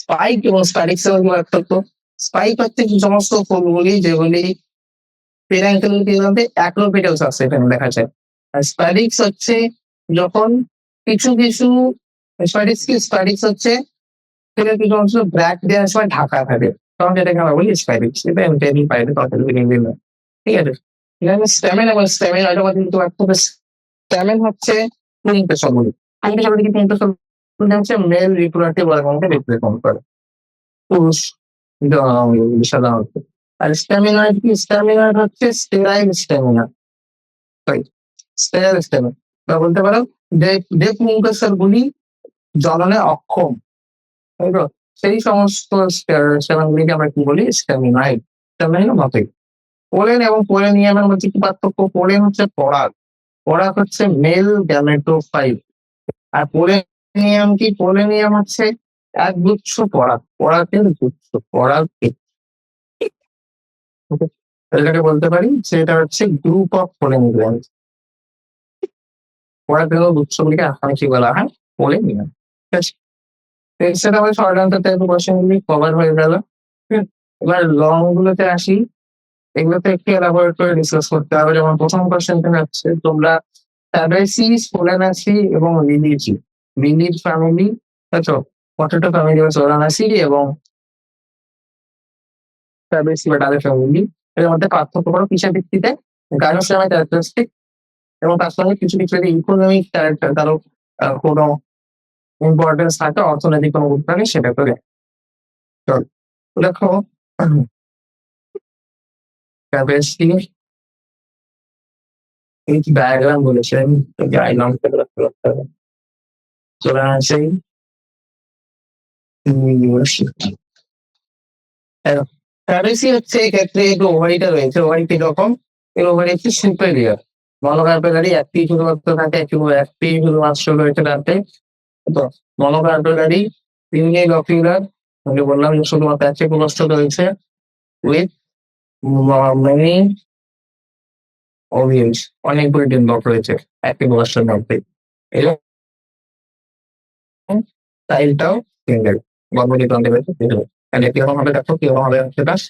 স্পাইক এবং স্প্যাডিক্স এর পার্থক্য। স্পাইক হচ্ছে যে সমস্ত ফুলগুলি যেগুলি পেডাঙ্কেলতে অ্যাক্রোপেটালস আছে এখানে দেখা যায়। আর স্প্যাডিক্স হচ্ছে যখন কিছু কিছু স্প্যাডিক্স হচ্ছে সেটা কিছু অংশ ব্র্যাক দেওয়ার সময় ঢাকা থাকে, তখন এটাকে আমরা বলি স্প্যাডিক্স। এটা এমনি পাইনি ঠিক আছে। এখানে স্ট্যামিন এবং স্ট্যামিন এটা কিন্তু স্ট্যামিন হচ্ছে পুংকেশগুলি। পুংকেশগুলি কি পুংকেশগুলি হচ্ছে মেল রিপ্রোডাক্টিভ অর্গানকে রিপ্রেজেন্ট করে, পুরুষ সাধারণত। আর স্ট্যামিনয়েড কি? স্ট্যামিনয়েড হচ্ছে স্টেরাইল স্ট্যামিনা, স্টেরাইল স্ট্যামিনা বা বলতে পারো যে পুংকেশগুলি জ্বলনে অক্ষম, তাই তো? সেই সমস্ত স্ট্যামিনগুলিকে আমরা কি বলি? স্ট্যামিনয়েড। স্ট্যামিনের মতোই। পোলেন এবং পোলেনিয়ামের মধ্যে কি পার্থক্য? পোলেন হচ্ছে পরাগ, পরাগ হচ্ছে মেল গ্যামেটোফাইট। আর পোলেনিয়াম কি? পোলেনিয়াম হচ্ছে একগুচ্ছ পরাগ, পরাগের গুচ্ছ, পরাগ এটাকে বলতে পারি সেটা হচ্ছে গ্রুপ অফ পোলেন গ্ল্যান্ড। পরাগের গুচ্ছগুলিকে আকাঙ্ক্ষী বলা হয় পোলেনিয়াম। ঠিক আছে, সেটা আমাদের শর্ট আনসার টাইপের কোশ্চেনগুলি কভার হয়ে গেল। এবার লং গুলোতে আসি, এগুলোতে একটু এলাবোরেট করে ডিসকাস করতে হবে। যেমন প্রথম কোশ্চেনটা হচ্ছে তোমরা ফ্যাবেসিস, সোলানাসি এবং লিলিচি, লিলির ফ্যামিলি, আচ্ছা পটেটো ফ্যামিলি বা সোলানাসি এবং ফ্যাবেসি বা ডালের ফ্যামিলি এর মধ্যে পার্থক্য করো কিসের ভিত্তিতে? গাইনোস্টেমাল ক্যারেক্টারিস্টিক এবং তার সঙ্গে কিছু কিছু ইকোনমিক ক্যারেক্টার কারো কোনো ইম্পর্টেন্স থাকে, অর্থনৈতিক কোনো গুরুত্ব থাকে সেটা করে। দেখো ফ্যাবেসি এই ডায়াগ্রাম বলেছেন, ডায়াগ্রাম সোলানাসি ফ্যাবেসি হচ্ছে এক্ষেত্রে একটু ওভারিটা রয়েছে, ওভারিটি এরকম, এর ওভারি হচ্ছে সুপেরিয়র। মনোকার্পেলারি একটি শুধুমাত্র থাকে, একটি শুধুমাত্র রয়েছে তাতে। তো মনোকার্পেলারি তিনটি লকিউলার, আমি বললাম যে শুধুমাত্র একটি পুনস্থ রয়েছে উইথ মেনি ওভিউলস, অনেকগুলি ডিম্বক রয়েছে একটি পুনস্থের মধ্যে। স্টাইলটাও চেঞ্জ হবে, গর্ভনীত অন্তর্ভুক্ত চেঞ্জ হবে। তাহলে কিরকম হবে দেখো, কিরকম হবে হচ্ছে দাস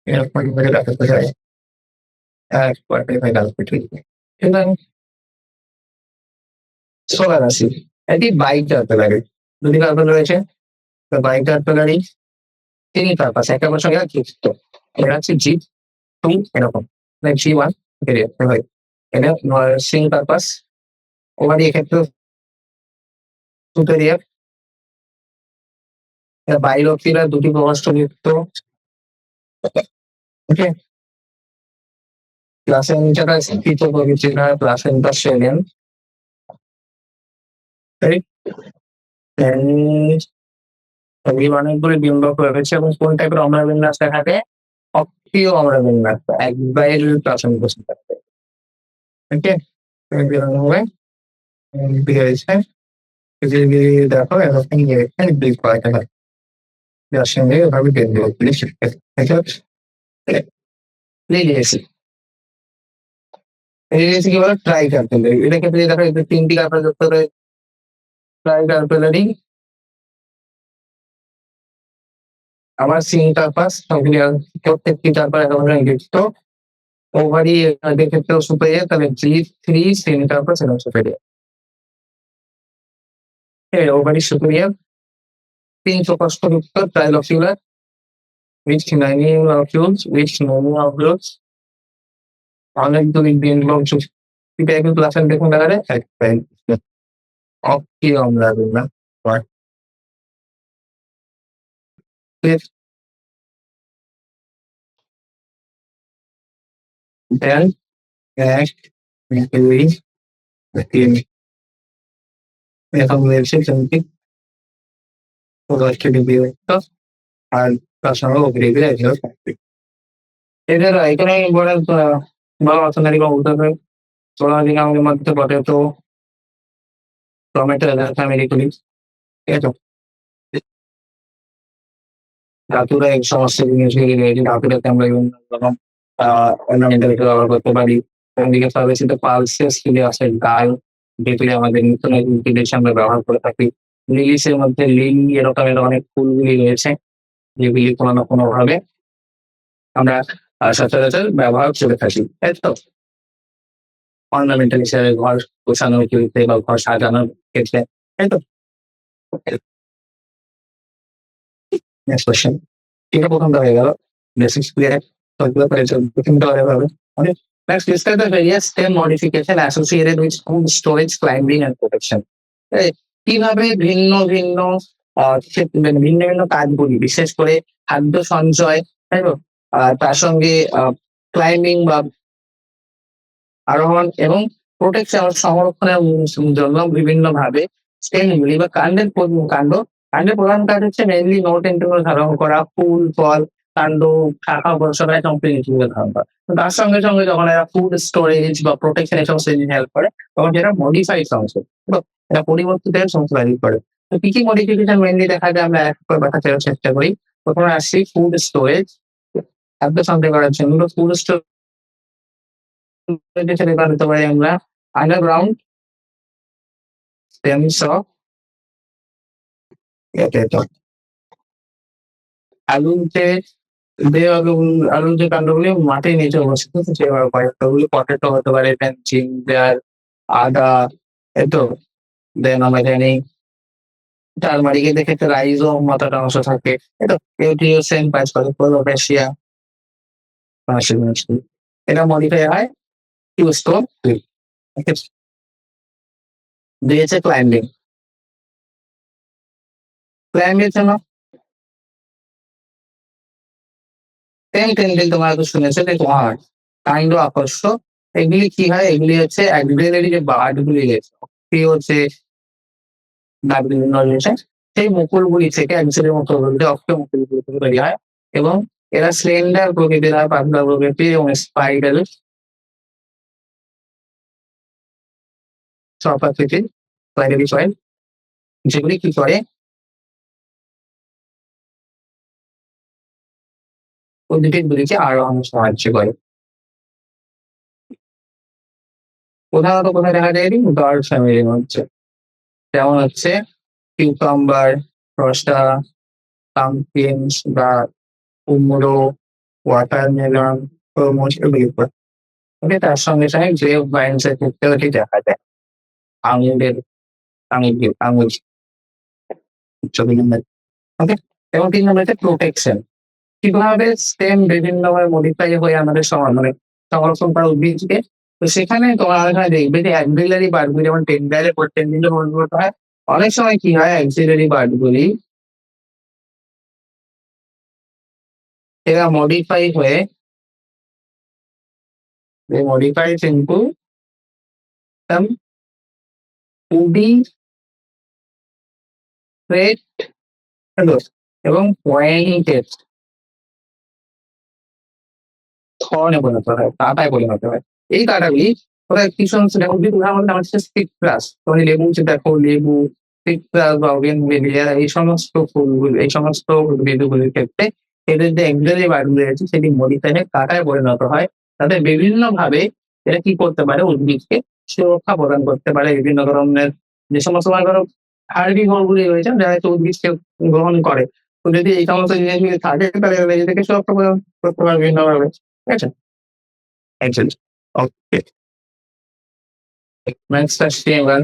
এরকম করে রাখতে চাই একবারে ভাই ডাল পিঠে এবং সোলার আসি এটি বাইকটা হতে লাগে যদি কার্বন রয়েছে তো বাইকটা হতে গাড়ি তিনি পারপাস একটা বছর যুক্ত এটা হচ্ছে জি টু এরকম লাইক জি ওয়ান ভাই এটা সিং পারপাস ওভারই এক্ষেত্রে সুপেরিয়ার বাইরক্তিরা দুটি প্রবাষ্টযুক্ত ওকে প্লাসেন্টাটা স্থিত প্রকৃতির হয় প্লাসেন্টা সেলেন অনেকগুলি ডিম্বক রয়েছে এবং কোন টাইপের অম্লবিন্যাস দেখাতে অক্ষীয় অম্লবিন্যাস একবারের প্রাথমিক বসে থাকবে ওকে হবে হয়েছে দেখো এরকম ব্রিজ করা হয় যার সঙ্গে ওভাবে লেগেছি কি বলে ট্রাই কার্পেলারি এটা ক্ষেত্রে দেখো এদের তিনটি কার্পেল যুক্ত রয়েছে ট্রাই কার্পেলারি আমার সিং পারপাস প্রত্যেকটি তারপর একেবারে যুক্ত ওভারই এদের ক্ষেত্রেও সুপেরিয়ার তাহলে জি থ্রি সিং পারপাস এবং সুপেরিয়ার ওভারই সুপেরিয়ার তিন প্রকোষ্ঠযুক্ত ট্রাইলফিউলার which many molecules which many molecules অনেকগুলি ডিম্বক যুক্তি টাইপের প্লাসেন্ট দেখুন দেখারে অক্ষীয় অম্লবিন্যাস then এক দুই তিন এরকম রয়েছে যেমনি আর তার সঙ্গে অগ্রিভের একজন এদের এখানে ইম্পর্টেন্ট ভালো অর্থনৈতিক অবদান সোনালী আমাদের মধ্যে পটেটো টমেটো আমেরিকালি ঠিক আছে ধাতুরা এক সমস্ত জিনিস ধাতুটাতে আমরা বিভিন্ন রকম অর্নামেন্টাল ব্যবহার করতে পারি কোনদিকে সার্ভিসিতে পালসেস ফিলে আসে ডাল যেগুলি আমাদের নিত্য নৈতিক দেশে আমরা ব্যবহার করে থাকি লিলিসের মধ্যে লিলি এরকমের অনেক ফুলগুলি রয়েছে যেগুলি কোনো না কোনো ভাবে আমরা সচরাচর ব্যবহার করে থাকি তাই তো অর্নামেন্টাল হিসেবে ঘর গোছানোর ক্ষেত্রে বা ঘর সাজানোর ক্ষেত্রে তাই তো নেক্সট কোয়েশ্চেন এটা প্রথমটা হয়ে গেল বেসিক্স ক্লিয়ার প্রথমটা হয়ে যাবে Next, discuss the various STEM modification associated with food storage, climbing and protection. কিভাবে ভিন্ন ভিন্ন ভিন্ন ভিন্ন কাজগুলি বিশেষ করে খাদ্য সঞ্চয় তাই তো তার সঙ্গে ক্লাইম্বিং বা আরোহণ এবং প্রোটেকশন সংরক্ষণের জন্য বিভিন্ন ভাবে স্টেমগুলি বা কাণ্ডের কাণ্ডের প্রধান কাজ হচ্ছে মেনলি নোট এন্ট্রিগুলো ধারণ করা ফুল ফল কাণ্ড শাখা উপসরায় সম্পূর্ণ ধারণ করা তার সঙ্গে সঙ্গে যখন এরা ফুড স্টোরেজ বা প্রোটেকশন এই সমস্ত জিনিস হেল্প করে তখন যেটা মডিফাইড সমস্ত এটা পরিবর্তিত সমস্ত ভ্যালু করে তো কি কি মডিফিকেশন মেনলি দেখা যায় আমরা এক করে দেখাতে চেষ্টা করি প্রথমে আসছি ফুড স্টোরেজ খাদ্য সঞ্চয় করার জন্য ফুড স্টোরেজ দিতে পারি আমরা আন্ডারগ্রাউন্ড stems of আলুর যে কাণ্ডগুলি মাটির নিচে অবস্থিত সেভাবে কয়েকটাগুলি পটেটো হতে পারে জিঞ্জার আদা এতো দেন আমরা জানি টারমারিকে দেখে একটা রাইজোম মতটা অংশ থাকে এতো এটিও সেম কাজ করে কোলোপেশিয়া এটা মডিফাই হয় টু স্টোর দিয়েছে ক্লাইম্বিং জন্য তোমরা তো শুনেছো যে তোমার কাইন্ড আকর্ষক এগুলি কি হয় এগুলি হচ্ছে অ্যাগ্রিলারি যে বার্ড গুলি হচ্ছে বিভিন্ন রয়েছে সেই মুকুলগুলি থেকে একজনের মতো বলতে অক্ষয় মুকুলগুলি থেকে তৈরি হয় এবং এরা স্লেন্ডার প্রকৃতির হয় পাতলা প্রকৃতি এবং স্পাইরাল সপাকৃতির স্পাইরালি সয়েল যেগুলি কি করে উদ্ভিদগুলিকে আরোহণে সাহায্য করে প্রধানত কোথায় দেখা যায় বার্ড ফ্যামিলির মধ্যে যেমন হচ্ছে কিউকাম্বার, শসা, পাম্পকিনস বা কুমড়ো, ওয়াটারমেলন, তরমুজ এগুলি করে। ওকে, তার সঙ্গে সঙ্গে গ্রেপ ভাইনস এর ক্ষেত্রেও এটি দেখা যায়। আঙুরের আঙুর ওকে। এবং ৩ নম্বর হচ্ছে প্রোটেকশন। কিভাবে স্টেম বিভিন্নভাবে মডিফাই হয়ে আমাদের মানে সংরক্ষণ করা উদ্ভিদকে। তো সেখানে তোমার এখানে দেখবে যে অ্যাক্সিলারি বার্ডগুলি যেমন টেন্ডারে টেন্ডিলে পরিণত হয়। অনেক সময় কি হয় অ্যাক্সিলারি বার্ডগুলি এরা মডিফাই হয়ে they modifies into some woody straight এবং পয়েন্টেড থর্নে পরিণত হয়, কাঁটায় পরিণত হয়। এই কাঁটাগুলি ওরা কিছু অংশ দেখো উদাহরণ আমার হচ্ছে সিট্রাস। তুমি লেবু দেখো, লেবু, সিট্রাস বা ওগেনভেলিয়া এই সমস্ত ফুলগুলো, এই সমস্ত উদ্ভিদগুলির ক্ষেত্রে এদের যে অ্যাক্সিলারি বার্ডগুলো আছে সেটি মডিফাই হয়ে কাঁটায় পরিণত হয়। তাদের বিভিন্ন ভাবে এরা কি করতে পারে উদ্ভিদকে সুরক্ষা প্রদান করতে পারে। বিভিন্ন ধরনের যে সমস্ত মনে করো হার্বিভোরগুলি রয়েছে যারা হচ্ছে উদ্ভিদকে গ্রহণ করে, তো যদি এই সমস্ত জিনিসগুলি থাকে তাহলে এরা নিজেদেরকে সুরক্ষা প্রদান করতে পারে বিভিন্নভাবে। ঠিক আছে? Excellent. ওকে। নেক্সট আসছি এবার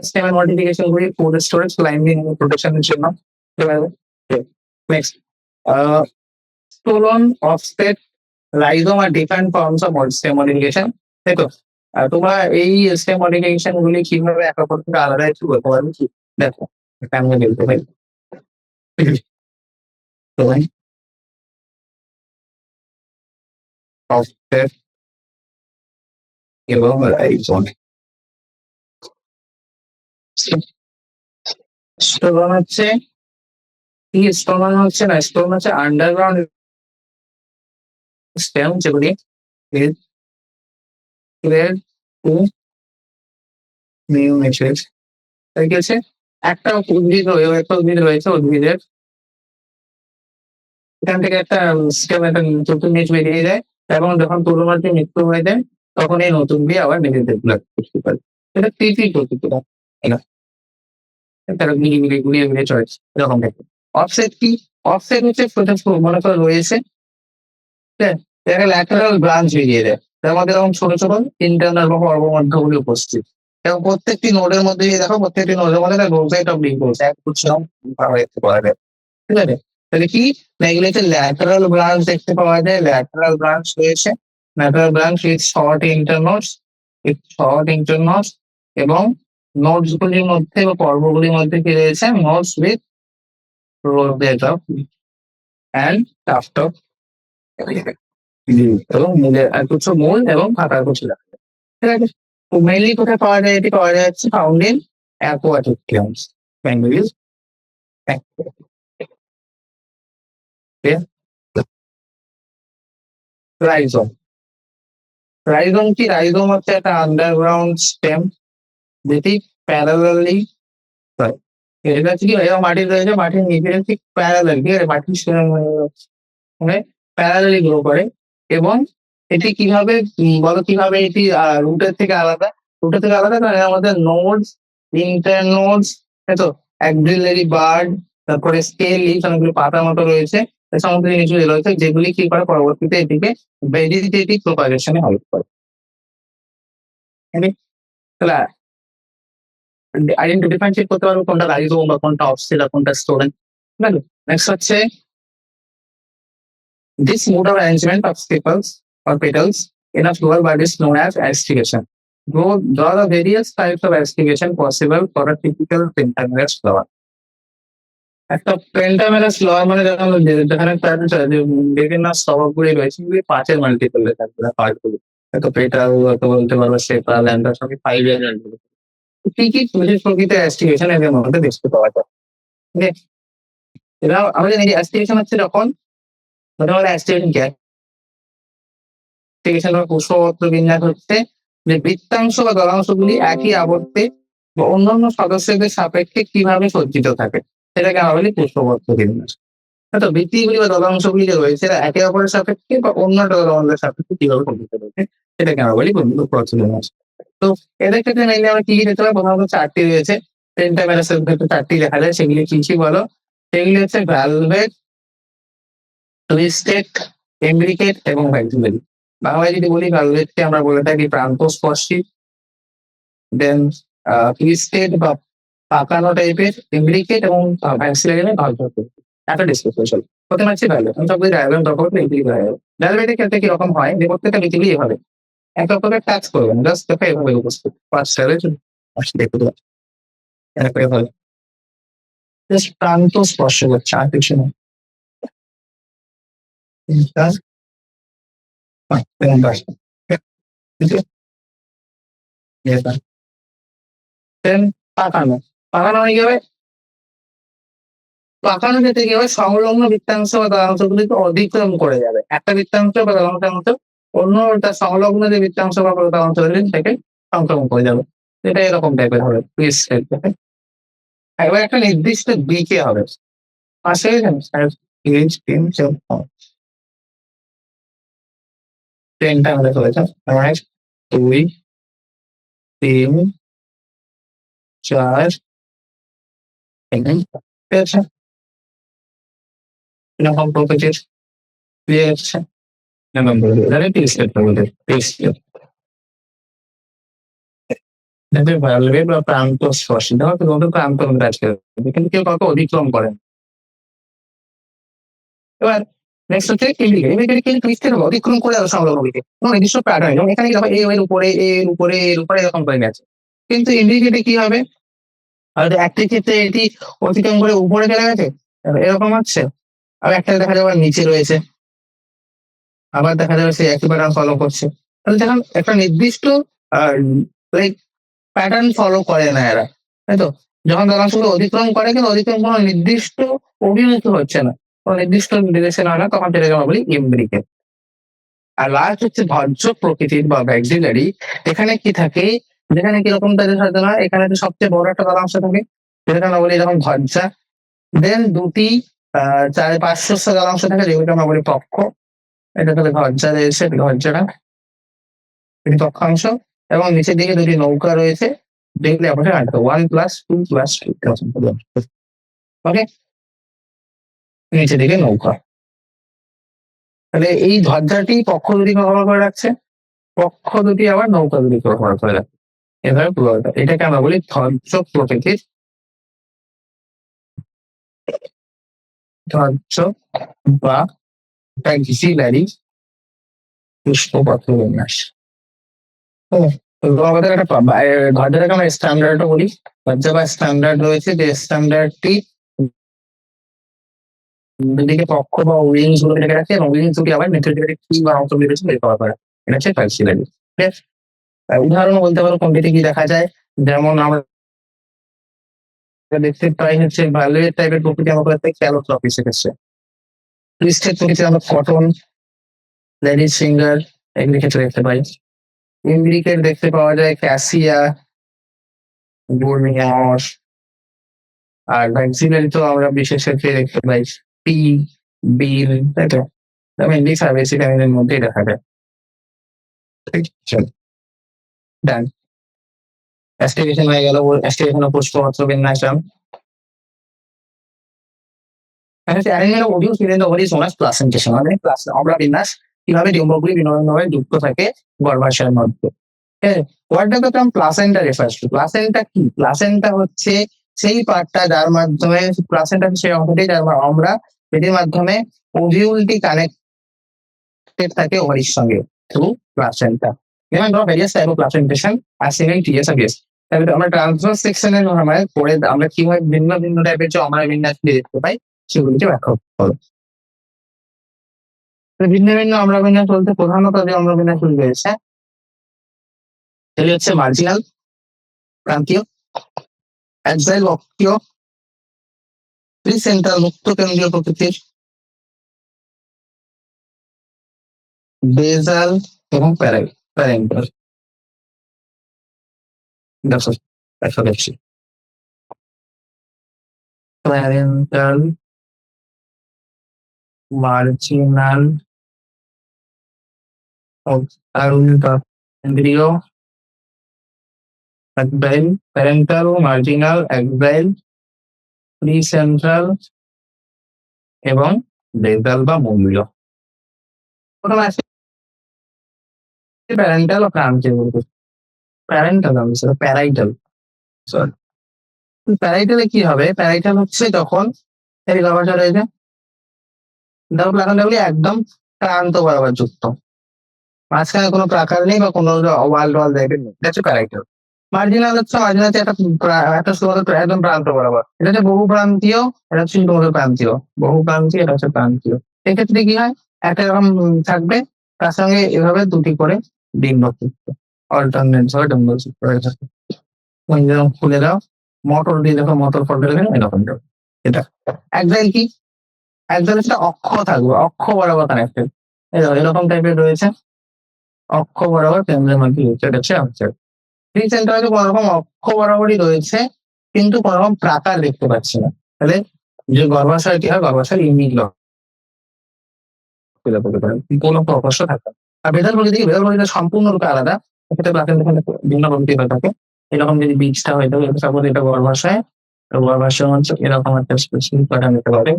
স্টেমের মডিফিকেশন গুলি ফুড স্টোরেজ, ক্লাইম্বিং এবং প্রোটেকশনের জন্য। নেক্সট স্টোলন, অফসেট, রাইজোম আর different forms of stem modification. তাই তো? তোমরা এই স্টেম মডিফিকেশন গুলি কিভাবে এক অপর থেকে আলাদা একটু বলতে পারবে কি? দেখো আমি বলতে পারি। অফসেট এবং রাইজোম। স্টোলন হচ্ছে কি? স্টোলন হচ্ছে না, স্টোলন হচ্ছে আন্ডারগ্রাউন্ড স্টেম যেগুলি একটা উদ্ভিদ রয়েছে উদ্ভিদের এখান থেকে একটা স্টেম একটা নতুন বীজ বেরিয়ে যায় এবং যখন তরুণার্থী মৃত্যু হয়ে যায় তখন এই নতুন বীজ আবার নিজেদের সৃষ্টি করে। এটা তৃতীয় প্রকৃতিটা তারা মিলি মিলি গুলিয়ে গুলিয়ে চলে এরকম দেখে। অফসেট কি? অফসেট হচ্ছে মনে করো রয়েছে, ঠিক আছে, একটা ল্যাটারাল ব্রাঞ্চ বেরিয়ে দেয় তার মধ্যে এরকম ছোট ছোট ইন্টারনাল বা পর্বমধ্যগুলি উপস্থিত এবং প্রত্যেকটি নোডের মধ্যে দিয়ে দেখো প্রত্যেকটি নোডের মধ্যে একটা রোজাইট অফ ডিম্পলস এক গুচ্ছ দেখতে পাওয়া যায়। ঠিক আছে, তাহলে কি না এগুলো হচ্ছে ল্যাটারাল ব্রাঞ্চ দেখতে পাওয়া যায়। ল্যাটারাল ব্রাঞ্চ রয়েছে, ল্যাটারাল ব্রাঞ্চ উইথ শর্ট ইন্টারনোডস এবং নোটস গুলির মধ্যে বা পর্বগুলির মধ্যে কি রয়েছে notes with rosette of and tuft of এবং মূলের গুচ্ছ মূল এবং পাতার গুচ্ছ দেখা যায়। ঠিক আছে, তো মেইনলি কোথায় পাওয়া যায়? এটি পাওয়া যাচ্ছে ফাউন্ড ইন অ্যাকোয়াটিক প্ল্যান্টস, প্যাঙ্গুইজ। রাইজোম। রাইজোম কি? রাইজোম হচ্ছে একটা আন্ডারগ্রাউন্ড স্টেম যেটি প্যারালালি এটা হচ্ছে কি মাটির রয়েছে, মাটির নিচে ঠিক প্যারালাল, ঠিক আছে, মাটির মানে প্যারালালি গ্রো করে এবং এটি কিভাবে বলো কিভাবে এটি রুটের থেকে আলাদা? রুটের থেকে আলাদা কারণ আমাদের নোডস, ইন্টারনোডস, তাই তো, অ্যাক্সিলারি বার্ড, তারপরে স্কেল লিভস অনেকগুলো পাতার মতো রয়েছে, এই সমস্ত জিনিসগুলি রয়েছে যেগুলি কি করে পরবর্তীতে এটিকে ভেজিটেটিভ প্রোপাগেশনে হেল্প করে। তাহলে ডিফারেন্সিয়েট করতে পারবো কোনটা রাইজোম বা কোনটা অফসেট আর কোনটা স্টোরেন। ঠিক আছে, নেক্সট হচ্ছে this mode of arrangement of sepals or petals in a flower bud is known as aestivation. There are various types of aestivation possible for a typical pentamerous flower. একটা পেন্টামেরাস flower মানে যেখানে তার বিভিন্ন স্তবকগুলি রয়েছে পাঁচের মাল্টিপল থাকবে পার্টগুলি, হয়তো পেটাল হয়তো বলতে পারবো সেপাল অ্যান্ড সঙ্গে 5 এর কি কি বিশেষ প্রকৃতির অ্যাস্টিভেশন এদের মধ্যে দেখতে পাওয়া যায়। ঠিক আছে, এরা আমাদের এই অ্যাস্টিভেশন হচ্ছে যখন অ্যাস্টিভেশন কি অ্যাস্টিভেশন বা পুষ্পপত্র বিন্যাস হচ্ছে যে বৃত্তাংশ বা দলাংশগুলি একই আবর্তে বা অন্যান্য সদস্যদের সাপেক্ষে কিভাবে সজ্জিত থাকে সেটাকে আমরা বলি পুষ্পপত্র বিন্যাস। তো বৃত্তিগুলি বা দলাংশগুলি যে রয়েছে এরা একে অপরের সাপেক্ষে বা অন্য দলাংশের সাপেক্ষে কিভাবে সজ্জিত রয়েছে সেটাকে আমরা বলি পুষ্পপত্র বিন্যাস। তো এদের ক্ষেত্রে মেইনলি আমরা কি কি দেখতে পাই? প্রথমত 4টি রয়েছে। পেন্টামেরাসের ভেতরে ৪ টি দেখা যায়। সেগুলি কি, কি বলো? সেগুলি হচ্ছে ভ্যালভেট, টুইস্টেড, ইমব্রিকেট এবং ভ্যাক্সিলারি। বাংলায় যদি বলি ভ্যালভেটকে আমরা বলে থাকি প্রান্তস্পর্শী, দেন টুইস্টেড বা পাকানো টাইপের, ইমব্রিকেট এবং ভ্যাক্সিলারি মানে ধরধর। এত ডিসক্রিপশন। প্রথমে হচ্ছে ভ্যালভেট। আমি সবগুলো ডায়াগ্রাম দরকার হলে এগুলি ভ্যালভেট। ভ্যালভেটের ক্ষেত্রে কিরকম হয় যে প্রত্যেকটা পৃথিবী এভাবে এক রকমের টাচ করবেন, জাস্ট দেখে এভাবে উপস্থিত পাঁচটা রয়েছে। পাঁচটা দেখতে দেওয়া এভাবে জাস্ট প্রান্ত স্পর্শ করছে, আর কিছু না। তিনটা, পাঁচটা, দশটা। দেন পাকানো। পাকানো হয়ে যাবে। পাকানো যেতে কি হবে, সংলগ্ন বৃত্তাংশ বা তলাংশগুলিকে অতিক্রম করে যাবে। একটা বৃত্তাংশ বা তলাংশ অন্য তার সংলগ্ন যে বৃত্তাংশ বা তলাংশ রয়েছে সেটাকে সংক্রমণ করে যাবে। এটা এরকম টাইপের হবে। এবার একটা নির্দিষ্ট দিকে হবে। পাশে ট্রেনটা আমাদের হয়েছে ১, ২, ৩, ৪, ঠিক আছে? এরকম প্রকৃতির দিয়ে যাচ্ছে। এখানে ৩০ স্টেপ আমাদের ৩০ স্টেপ। যাদের ভ্যালভে বা প্রান্ত স্পর্শী দেওয়া তো তোমাদের প্রান্ত আজকে কিন্তু কেউ কাউকে অতিক্রম করেন। এবার নেক্সট হচ্ছে ইন্ডিকেট। ইন্ডিকেট কিন্তু লিস্টের অতিক্রম করে যাবে সংলগ্নগুলিকে। কোনো নির্দিষ্ট প্যাটার্ন এবং এখানে দেখো এর উপরে এর উপরে এর উপরে এরকম করে গেছে। কিন্তু ইন্ডিকেটে কি হবে? হয়তো একটি ক্ষেত্রে এটি অতিক্রম করে উপরে চলে গেছে, এরকম হচ্ছে। আর একটা দেখা যাবে নিচে রয়েছে, আবার দেখা যাবে সে একই প্যাটার্ন ফলো করছে। তাহলে দেখুন একটা নির্দিষ্ট লাইক প্যাটার্ন ফলো করে না এরা, তাই তো? যখন দলাংশগুলো অতিক্রম করে কিন্তু অতিক্রম কোনো নির্দিষ্ট অভিমুখী হচ্ছে না, কোনো নির্দিষ্ট ডিরেকশন হয় না, তখন সেটাকে আমরা বলি ইমব্রিকেট। আর লাস্ট হচ্ছে ভজ্র প্রকৃতির বা ভ্যাক্সিলারি। এখানে কি থাকে, যেখানে কিরকম তাদের সাথে না, এখানে তো সবচেয়ে বড় একটা দলাংশ থাকে, যেটাকে আমরা বলি এরকম ভজ্জা। দেন দুটি ৪-৫ দলাংশ থাকে যেগুলোকে আমরা বলি পক্ষ। এটা তাহলে ভজ্জা রয়েছে, ভজ্জাটা এটি পক্ষাংশ। এবং নিচের দিকে দুটি নৌকা রয়েছে, দেখলে আপনাকে আনতে 1+2+2 ওকে, নিচের দিকে নৌকা। তাহলে এই ঝঞ্ঝাটি পক্ষ দুটি কভার করে রাখছে, পক্ষ দুটি আবার নৌকা দুটি কভার করে রাখছে। এভাবে পুরোটা, এটাকে আমরা বলি ধ্বজ প্রকৃতির, ধ্বজ বা ভ্যাক্সিলারি পুষ্পপত্র বিন্যাস। আমাদের একটা ধ্বজাটাকে আমরা স্ট্যান্ডার্ডও বলি। ধ্বজা বা স্ট্যান্ডার্ড রয়েছে, যে স্ট্যান্ডার্ডটি দুদিকে পক্ষ বা উইংস গুলো রেখে রাখছে এবং উইংস দুটি আবার নিচের দিকে কি বা অংশ রয়েছে বের করা করে। এটা হচ্ছে ভ্যাক্সিলারি। ঠিক আছে, উদাহরণ বলতে পারো কোনটিতে কি দেখা যায়। যেমন আমরা দেখতে পাই হচ্ছে ভায়োলেট টাইপের প্রকৃতি আমরা দেখতে ক্যালোট্রপিস এসেছে। লিস্টেড প্রকৃতি আমরা কটন, লেডিস ফিঙ্গার এগুলি ক্ষেত্রে দেখতে পাই। ইমব্রিকেট দেখতে পাওয়া যায় ক্যাসিয়া, বুর্মিয়াস। আর ভ্যাক্সিলারি তো আমরা বিশেষ ক্ষেত্রে দেখতে পাই পি, বিল, তাই তো? ইন্ডিক্স আর বেসিক অ্যামিনের মধ্যেই দেখা যায়। ঠিক আছে, ডান। অ্যাস্টিভেশন হয়ে গেল, অ্যাস্টিভেশন ও পুষ্পপত্র বিন্যাসম। আমরা বিন্যাস কিভাবে ডিম্বগুলি বিভিন্নভাবে যুক্ত থাকে গর্ভাশয়ের মধ্যে। What does the term placenta refers to? Placenta কি? প্লাসেন্টা হচ্ছে সেই পার্টটা যার মাধ্যমে, প্লাসেন্টা সেই অংশটি যার আমরা এটির মাধ্যমে ওভিউলটি কানেক্টেড থাকে ওভারির সঙ্গে through placenta. Given the various type of placentation as seen in TS and BS. আমরা ট্রান্সভার্স সেকশনের সময় পড়ে আমরা কিভাবে ভিন্ন ভিন্ন টাইপের যে অমরা বিন্যাস দেখতে পাই সেগুলিকে ব্যাখ্যা করবো। ভিন্ন ভিন্ন অমরা বিন্যাস বলতে প্রধানত যে অমরা বিন্যাসগুলি রয়েছে সেগুলি হচ্ছে মার্জিনাল, প্রান্তীয়, অ্যাক্সাইল অক্ষীয়, প্রিসেন্টাল মুক্ত কেন্দ্রীয় প্রকৃতির, বেজাল এবং প্যারেন্টাল। প্যারেন্টাল, মার্জিনাল, কেন্দ্রীয়, এক্সাইল, প্যারেন্টাল, মার্জিনাল, এক্সাইল, প্রিসেন্ট্রাল এবং বেসাল বা মূল্য। প্রথমে আসে প্যারেন্টাল ও প্রান্তীয় বলতে। প্যারেন্টাল আমি সেটা প্যারাইটাল, সরি। প্যারাইটালে কি হবে? প্যারাইটাল হচ্ছে যখন এই গর্ভাশয় রয়েছে, প্লাকানটা একদম প্রান্ত বরাবর যুক্ত, মাঝখানে কোনো প্রাকার নেই বা কোনো ওয়াল টোয়াল দেখে নেই, এটা হচ্ছে প্যারাইটাল। মার্জিনাল হচ্ছে একটা একটা শুধুমাত্র একদম প্রান্ত বরাবর, এটা হচ্ছে বহু প্রান্তীয়, এটা হচ্ছে শুধুমাত্র প্রান্তীয়, বহু প্রান্তীয়, এটা হচ্ছে প্রান্তীয়। এক্ষেত্রে কি হয়, একটা এরকম থাকবে, তার সঙ্গে এভাবে দুটি করে ডিম্বযুক্ত অল্টারনেট ভাবে ডিম্বযুক্ত হয়ে থাকে। যেরকম খুলে দাও, মোটর দিয়ে যখন মোটর ফটো এরকম এটা। একজাইল কি? একজাইল হচ্ছে অক্ষ থাকবে, অক্ষ বরাবর কানেক্টেড, এরকম টাইপের রয়েছে, অক্ষ বরাবর কেন্দ্রের মধ্যে এটা হচ্ছে অবজেক্ট। থ্রি সেন্টার হচ্ছে কোনো রকম অক্ষ বরাবরই রয়েছে, কিন্তু কোনো রকম প্রাকার দেখতে পাচ্ছি না। তাহলে যে গর্ভাশয়টি হয়, গর্ভাশয় ইউনিক কোনো প্রকর্ষ থাকে। আর বেদাল প্রকৃতি, বেদাল প্রকৃতি সম্পূর্ণরূপে আলাদা। এক্ষেত্রে প্রাচীন ভিন্ন প্রকৃতি হয়ে থাকে। এরকম যদি বীজটা হয়ে থাকে, সাপোজ এটা গর্ভাশয়, গর্ভাশয় হচ্ছে এরকম একটা স্পেসিফিক প্যাটার্ন নিতে পারে,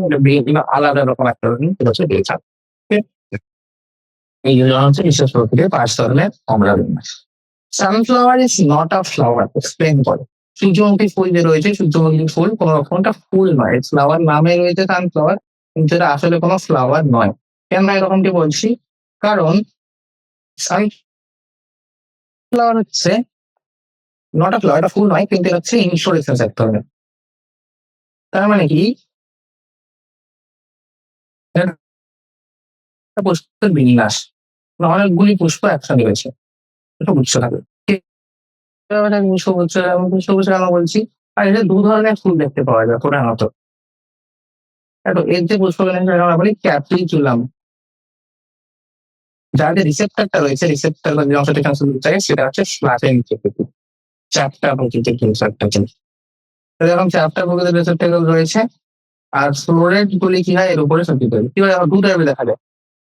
আলাদা রকম একটা এটা হচ্ছে বেচাল। এইগুলো হচ্ছে বিশেষ প্রকৃতির 5 ধরনের অম্লা বিন্যাস। Sunflower is not a flower, explain করে। সূর্যমুখী ফুল যে রয়েছে, সূর্যমুখী ফুল কোন রকম একটা ফুল নয়, ফ্লাওয়ার নামে রয়েছে সানফ্লাওয়ার, কিন্তু এটা আসলে কোনো ফ্লাওয়ার নয়। কেন এরকমটি বলছি? কারণ সানফ্লাওয়ার হচ্ছে নট আ ফ্লাওয়ার, এটা ফুল নয়, কিন্তু এটা হচ্ছে ইনফ্লোরেসেন্স এক ধরনের। তার মানে কি, পুষ্পের বিন্যাস, অনেকগুলি পুষ্প একসঙ্গে রয়েছে, এটা গুচ্ছ থাকে। পুষ্প কেন বলছি? আর এটা 2 ধরনের ফুল দেখতে পাওয়া যায় প্রধানত। এর যে পুষ্প আমরা বলি ক্যাপ্সুলাম, যার যে রিসেপ্টরটা রয়েছে, রিসেপ্টর যে অংশটা থাকে সেটা হচ্ছে ফ্ল্যাটেন প্রকৃতির, চ্যাপ্টা প্রকৃতির রিসেপ্টর। এরকম চ্যাপ্টা প্রকৃতির রিসেপ্টর রয়েছে। আর ফ্লোরেট গুলি কি হয়, এর উপরে সজ্জিত হয়। কি হয়, 2 টাইপের দেখা যায়।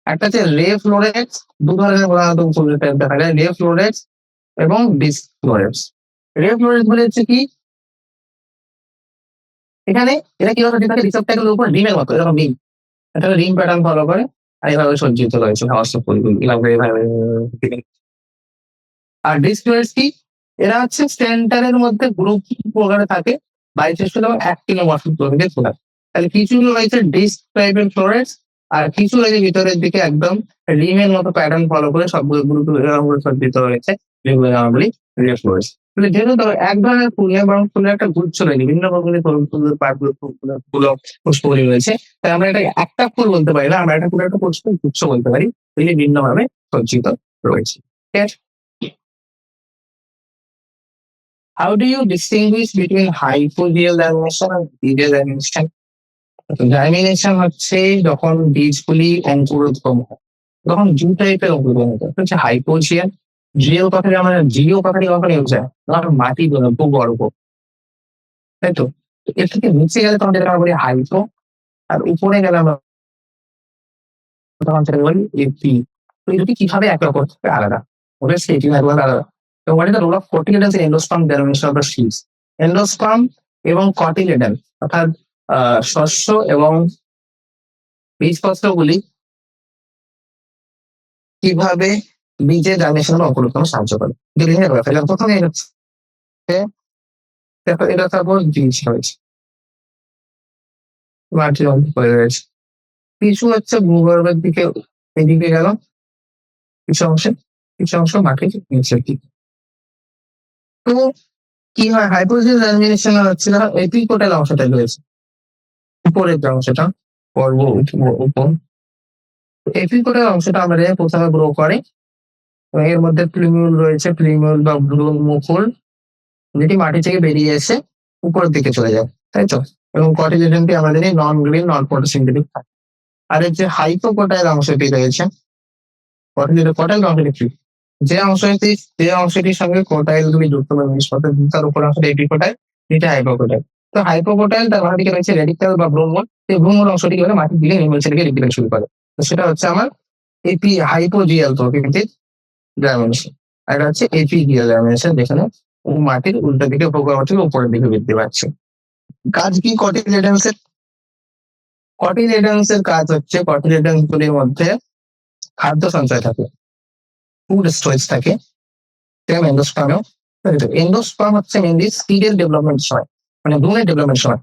একটা হচ্ছে রে ফ্লোরেটস, 2 ধরনের প্রধানত ফুলের টাইপ দেখা যায়, রে ফ্লোরেটস এবং ডিস্ক ফ্লোরেটস। রে ফ্লোরেটস বলে হচ্ছে কি, এখানে এটা কিভাবে সজ্জিত থাকে, রিসেপ্টরের উপর রিমের মতো, এরকম রিম, একটা রিং প্যাটার্ন ফলো করে, আর এভাবে সজ্জিত রয়েছে সমস্ত ফুলগুলি এভাবে। আর ডিসপ্লেস কি, এরা হচ্ছে সেন্টারের মধ্যে গ্রুপ প্রকারে থাকে, বাইসেক্সুয়াল এবং অ্যাক্টিনোমরফিক প্রকৃতির ফ্লোরাস। তাহলে কিছু রয়েছে ডিস্ক টাইপের ফ্লোরেস, আর কিছু রয়েছে ভিতরের দিকে একদম রিমের মতো প্যাটার্ন ফলো করে সবগুলো গ্রুপ সজ্জিত রয়েছে, যেগুলো আমরা বলি ফ্লোরেস। যেহেতু এক ধরনের ফুল নেই, বরং ফুলের একটা গুচ্ছ রয়েছে, বিভিন্ন প্রকৃতির ফুলের ফুল পুষ্পগুলি রয়েছে, তাই আমরা এটা একটা ফুল বলতে পারি না, আমরা একটা ফুলের একটা পুষ্প গুচ্ছ বলতে পারি, এগুলি ভিন্নভাবে সজ্জিত রয়েছে। ঠিক আছে? How do you distinguish between hypogeel germination and bigel germination? Germination হচ্ছে যখন বীজগুলি অঙ্কুরোদ্গম হয়, তখন 2 টাইপের অঙ্কুরোদ্গম হয়, হচ্ছে হাইপোজিয়াল, জিও কথাটি আমরা জিও কথাটি কখন ইউজ হয়, ধর মাটি ভূগর্ভ, তাই তো। এর থেকে নিচে গেলে তখন যেটা আমরা বলি হাইপো, আর উপরে গেলে আমরা তখন সেটা বলি এপি। তো এই দুটি কিভাবে একরকম আলাদা, ওদের সেটিং একবার আলাদা। তো what is the role of cotyledons in endosperm germination of the seeds? Endosperm এবং কটিলেডেন অর্থাৎ শস্য এবং বীজপত্রগুলি কিভাবে বীজের জার্মিনেশন বা অঙ্কুরোদ্গমে সাহায্য করে। প্রথমে হচ্ছে এটা সাপোজ বীজ হয়েছে, মাটির মধ্যে পড়ে রয়েছে, কিছু হচ্ছে ভূগর্ভের দিকে এদিকে গেল, কিছু অংশ মাটির নিচের দিকে। তো কি হয়, হাইপোজিয়াল জার্মিনেশন হচ্ছে এপিকোটাল অংশটা রয়েছে, উপরের যে অংশটা, পর্ব উপর, এপিকোটাল অংশটা আমাদের প্রথমে গ্রো করে, এর মধ্যে প্লিমিউল রয়েছে, প্লিমিউল বা ভ্রূণ মুকুল, যেটি মাটি থেকে বেরিয়ে এসে উপরের দিকে চলে যায়, তাই তো। এবং কটিলেডনটি আমাদের নন গ্রিন নন ফটোসিনথেটিক থাকে। আর এর যে হাইপোকোটাইল অংশটি রয়েছে, কটাইল অংশটি কি, যে অংশটির সঙ্গে কোটাইল গুলি যুক্ত বা জিনিসপত্র, তার উপর অংশটা এপিকোটাইল, যেটা হাইপোকোটাইল। তো হাইপোকোটাইল তার দিকে রয়েছে রেডিক্টাল বা ভ্রূণমূল, এই ভ্রূণমূল অংশটি কি করে মাটির দিকে নির্মূল থেকে রেডিক্টাল শুরু করে, তো সেটা হচ্ছে আমার হাইপোজিয়াল প্রকৃতির জার্মিনেশন। আর এটা হচ্ছে এপিজিয়াল জার্মিনেশন, যেখানে মাটির উল্টো দিকে ভূগর্ভ থেকে উপরের দিকে বৃদ্ধি পাচ্ছে। কাজ কি কটিলেডান্সের? কটিলেডান্সের কাজ হচ্ছে কটিলেডান্স গুলির মধ্যে খাদ্য সঞ্চয় থাকে, ফুড স্টোরেজ থাকে। এন্ডোস্পার্মেও এন্ডোস্পার্ম হচ্ছে মেনলি সিডের ডেভেলপমেন্ট সময়, মানে ভ্রূণের ডেভেলপমেন্ট সময়।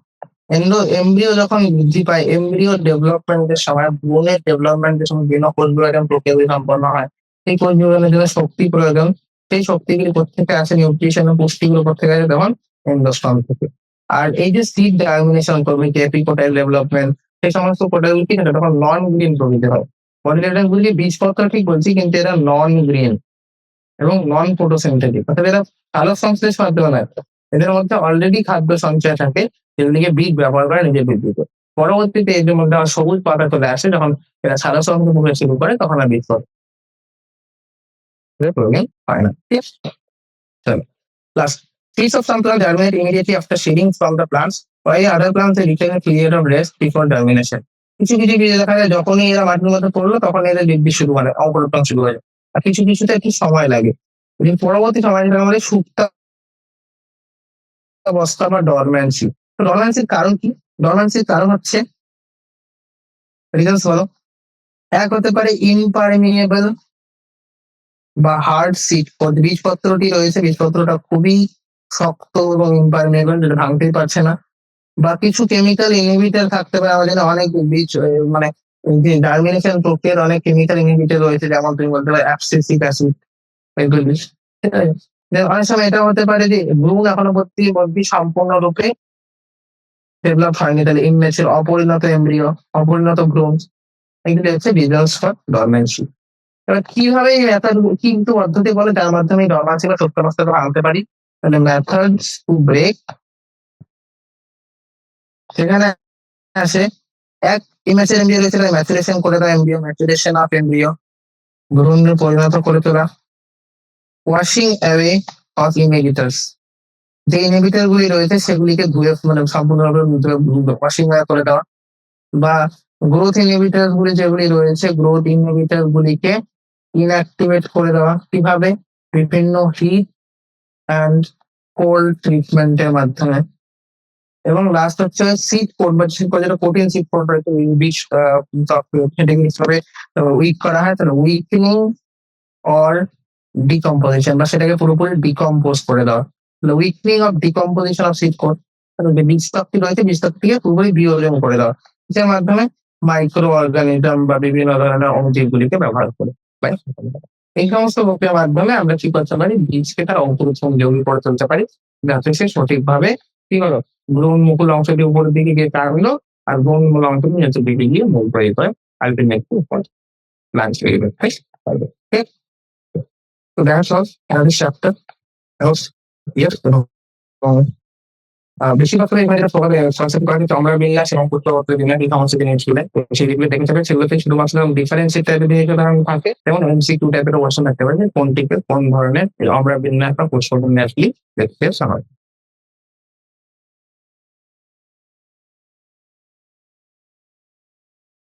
এমব্রিও যখন বৃদ্ধি পায়, এমব্রিও ডেভেলপমেন্টের সময়, ভ্রূণের ডেভেলপমেন্টের সময় বিভিন্ন কোষগুলো যখন প্রক্রিয়া সম্পন্ন হয়, সেই কোষগুলোর জন্য শক্তি প্রয়োজন। সেই শক্তিগুলি কোথেকে আসে, নিউট্রিশন ও পুষ্টিগুলো কোথেকে আসে, তখন এন্ডোস্পার্ম থেকে। আর এই যে সিড জার্মিনেশন প্রভৃতি, এপিকোটাইল ডেভেলপমেন্ট, সেই সমস্ত কোটাইল কি থাকে তখন নন গ্রিন প্রভৃতি হয়। কটিলেডান গুলি বীজপত্র ঠিক বলছি, কিন্তু এরা নন গ্রিন এবং নন ফটোসিনথেটিক, অর্থাৎ এরা আলোক সংশ্লেষ মাধ্যমে নয়। এদের মধ্যে অলরেডি খাদ্য সঞ্চয় থাকে, যেগুলিকে বীজ ব্যবহার করে নিজের বৃদ্ধিতে। পরবর্তীতে এদের মধ্যে সবুজ পাতা চলে আসে, যখন এরা সারা সংখ্যা প্রকাশ শুরু করে, তখন আর বীজ প্রয়োজন হয় না। ঠিক আছে, চলো last. Seeds of sunflower germinate immediately after seeding from the plants, while other plants retain a period of rest before germination. কিছু কিছু বীজে দেখা যায় যখনই এরা মাটির মধ্যে পড়লো তখন এদের বৃদ্ধি শুরু হয়, অঙ্কুরোদ্গম শুরু হয়। আর কিছু কিছুতে একটু সময় লাগে। পরবর্তী সময় যেটা আমাদের সুপ্তাবস্থা বা ডরম্যান্সি। তো ডরম্যান্সির কারণ কি? ডরম্যান্সির কারণ হচ্ছে রিজনস হলো, এক হতে পারে ইনপারমিয়েবল বা হার্ড সিড। বীজপত্রটি রয়েছে, বীজপত্রটা খুবই শক্ত এবং ইনপারমিয়েবল, যেটা ভাঙতেই পারছে না। বা কিছু কেমিক্যাল ইনহিবিটর থাকতে পারে। আমাদের অনেক বীজ মানে জার্মিনেশন প্রক্রিয়ার অনেক কেমিক্যাল ইনহিবিটর রয়েছে, যেমন তুমি বলতে পারো অ্যাবসিসিক অ্যাসিড, এগুলি। ঠিক আছে, অনেক সময় এটা হতে পারে যে ভ্রূণ এখনো অবধি সম্পূর্ণরূপে ডেভেলপ হয়নি, তাহলে ইনম্যাচিউর, অপরিণত এমব্রিও, অপরিণত ভ্রূণ, এগুলি হচ্ছে রিজনস ফর ডরমেন্সি। এবার কিভাবে এই মেথড, কিন্তু পদ্ধতি বলে যার মাধ্যমে এই ডরমেন্সি বা সুপ্তাবস্থাটা ভাঙতে পারি? তাহলে মেথডস টু ব্রেক, সেখানে আসে এক, ইম্যাচিউর এমব্রিও রয়েছে, ম্যাচুরেশন করে দেওয়া এমব্রিও, ম্যাচুরেশন অফ এমব্রিও, ভ্রূণে পরিণত করে তোলা। ওয়াশিং অ্যাওয়ে অফ ইনহিবিটরস, যে ইনহিবিটর গুলি রয়েছে সেগুলিকে ধুয়ে, মানে সম্পূর্ণভাবে ওয়াশিং করে দেওয়া। বা গ্রোথ ইনহিবিটর গুলি যেগুলি রয়েছে, গ্রোথ ইনহিবিটর গুলিকে ইনঅ্যাক্টিভেট করে দেওয়া। কিভাবে? বিভিন্ন হিট অ্যান্ড কোল্ড ট্রিটমেন্টের মাধ্যমে। এবং লাস্ট হচ্ছে সিড কোড, বা যেটা প্রোটিন সিড কোড রয়েছে, বীজ হিসেবে উইক করা হয়, তাহলে উইকনিং অর ডিকম্পোজিশন, বা সেটাকে পুরোপুরি ডিকম্পোজ করে দেওয়া। Weakening of decomposition of seed coat, যে বীজতকটি রয়েছে বীজতকটিকে পুরোপুরি বিয়োজন করে দেওয়া, যার মাধ্যমে মাইক্রো অর্গানিজম বা বিভিন্ন ধরনের অণুজীবগুলিকে ব্যবহার করে। এই সমস্ত প্রক্রিয়ার মাধ্যমে আমরা কি করতে পারি? বীজকে তার অঙ্কুরোদ্গম জমি করে তুলতে পারি, যাতে সে সঠিকভাবে কি হলো, ভ্রূণ মুকুল অংশটি উপরের দিকে গিয়ে টানলো, আর ভ্রূণ মূল অংশটি নিচের দিকে গিয়ে মূল তৈরি করে, আলটিমেটলি লাঞ্চ তৈরি করতে। So that's all this chapter. Else, yes, বেশিরভাগ এখানে যেটা সবাই কনসেপ্ট করা হচ্ছে, আমরা বিন্যাস এবং পুত্রবর্তী বিন্যাস এই সমস্ত জিনিসগুলো সেগুলো দেখে যাবে। সেগুলোতে শুধুমাত্র ডিফারেন্সিয়েট টাইপের জিনিস থাকে, যেমন MCQ টাইপের কোশ্চেন থাকতে পারে, কোনটিকে কোন ধরনের আমরা বিন্যাস বা পুষ্প বিন্যাসগুলি দেখতে সহজ।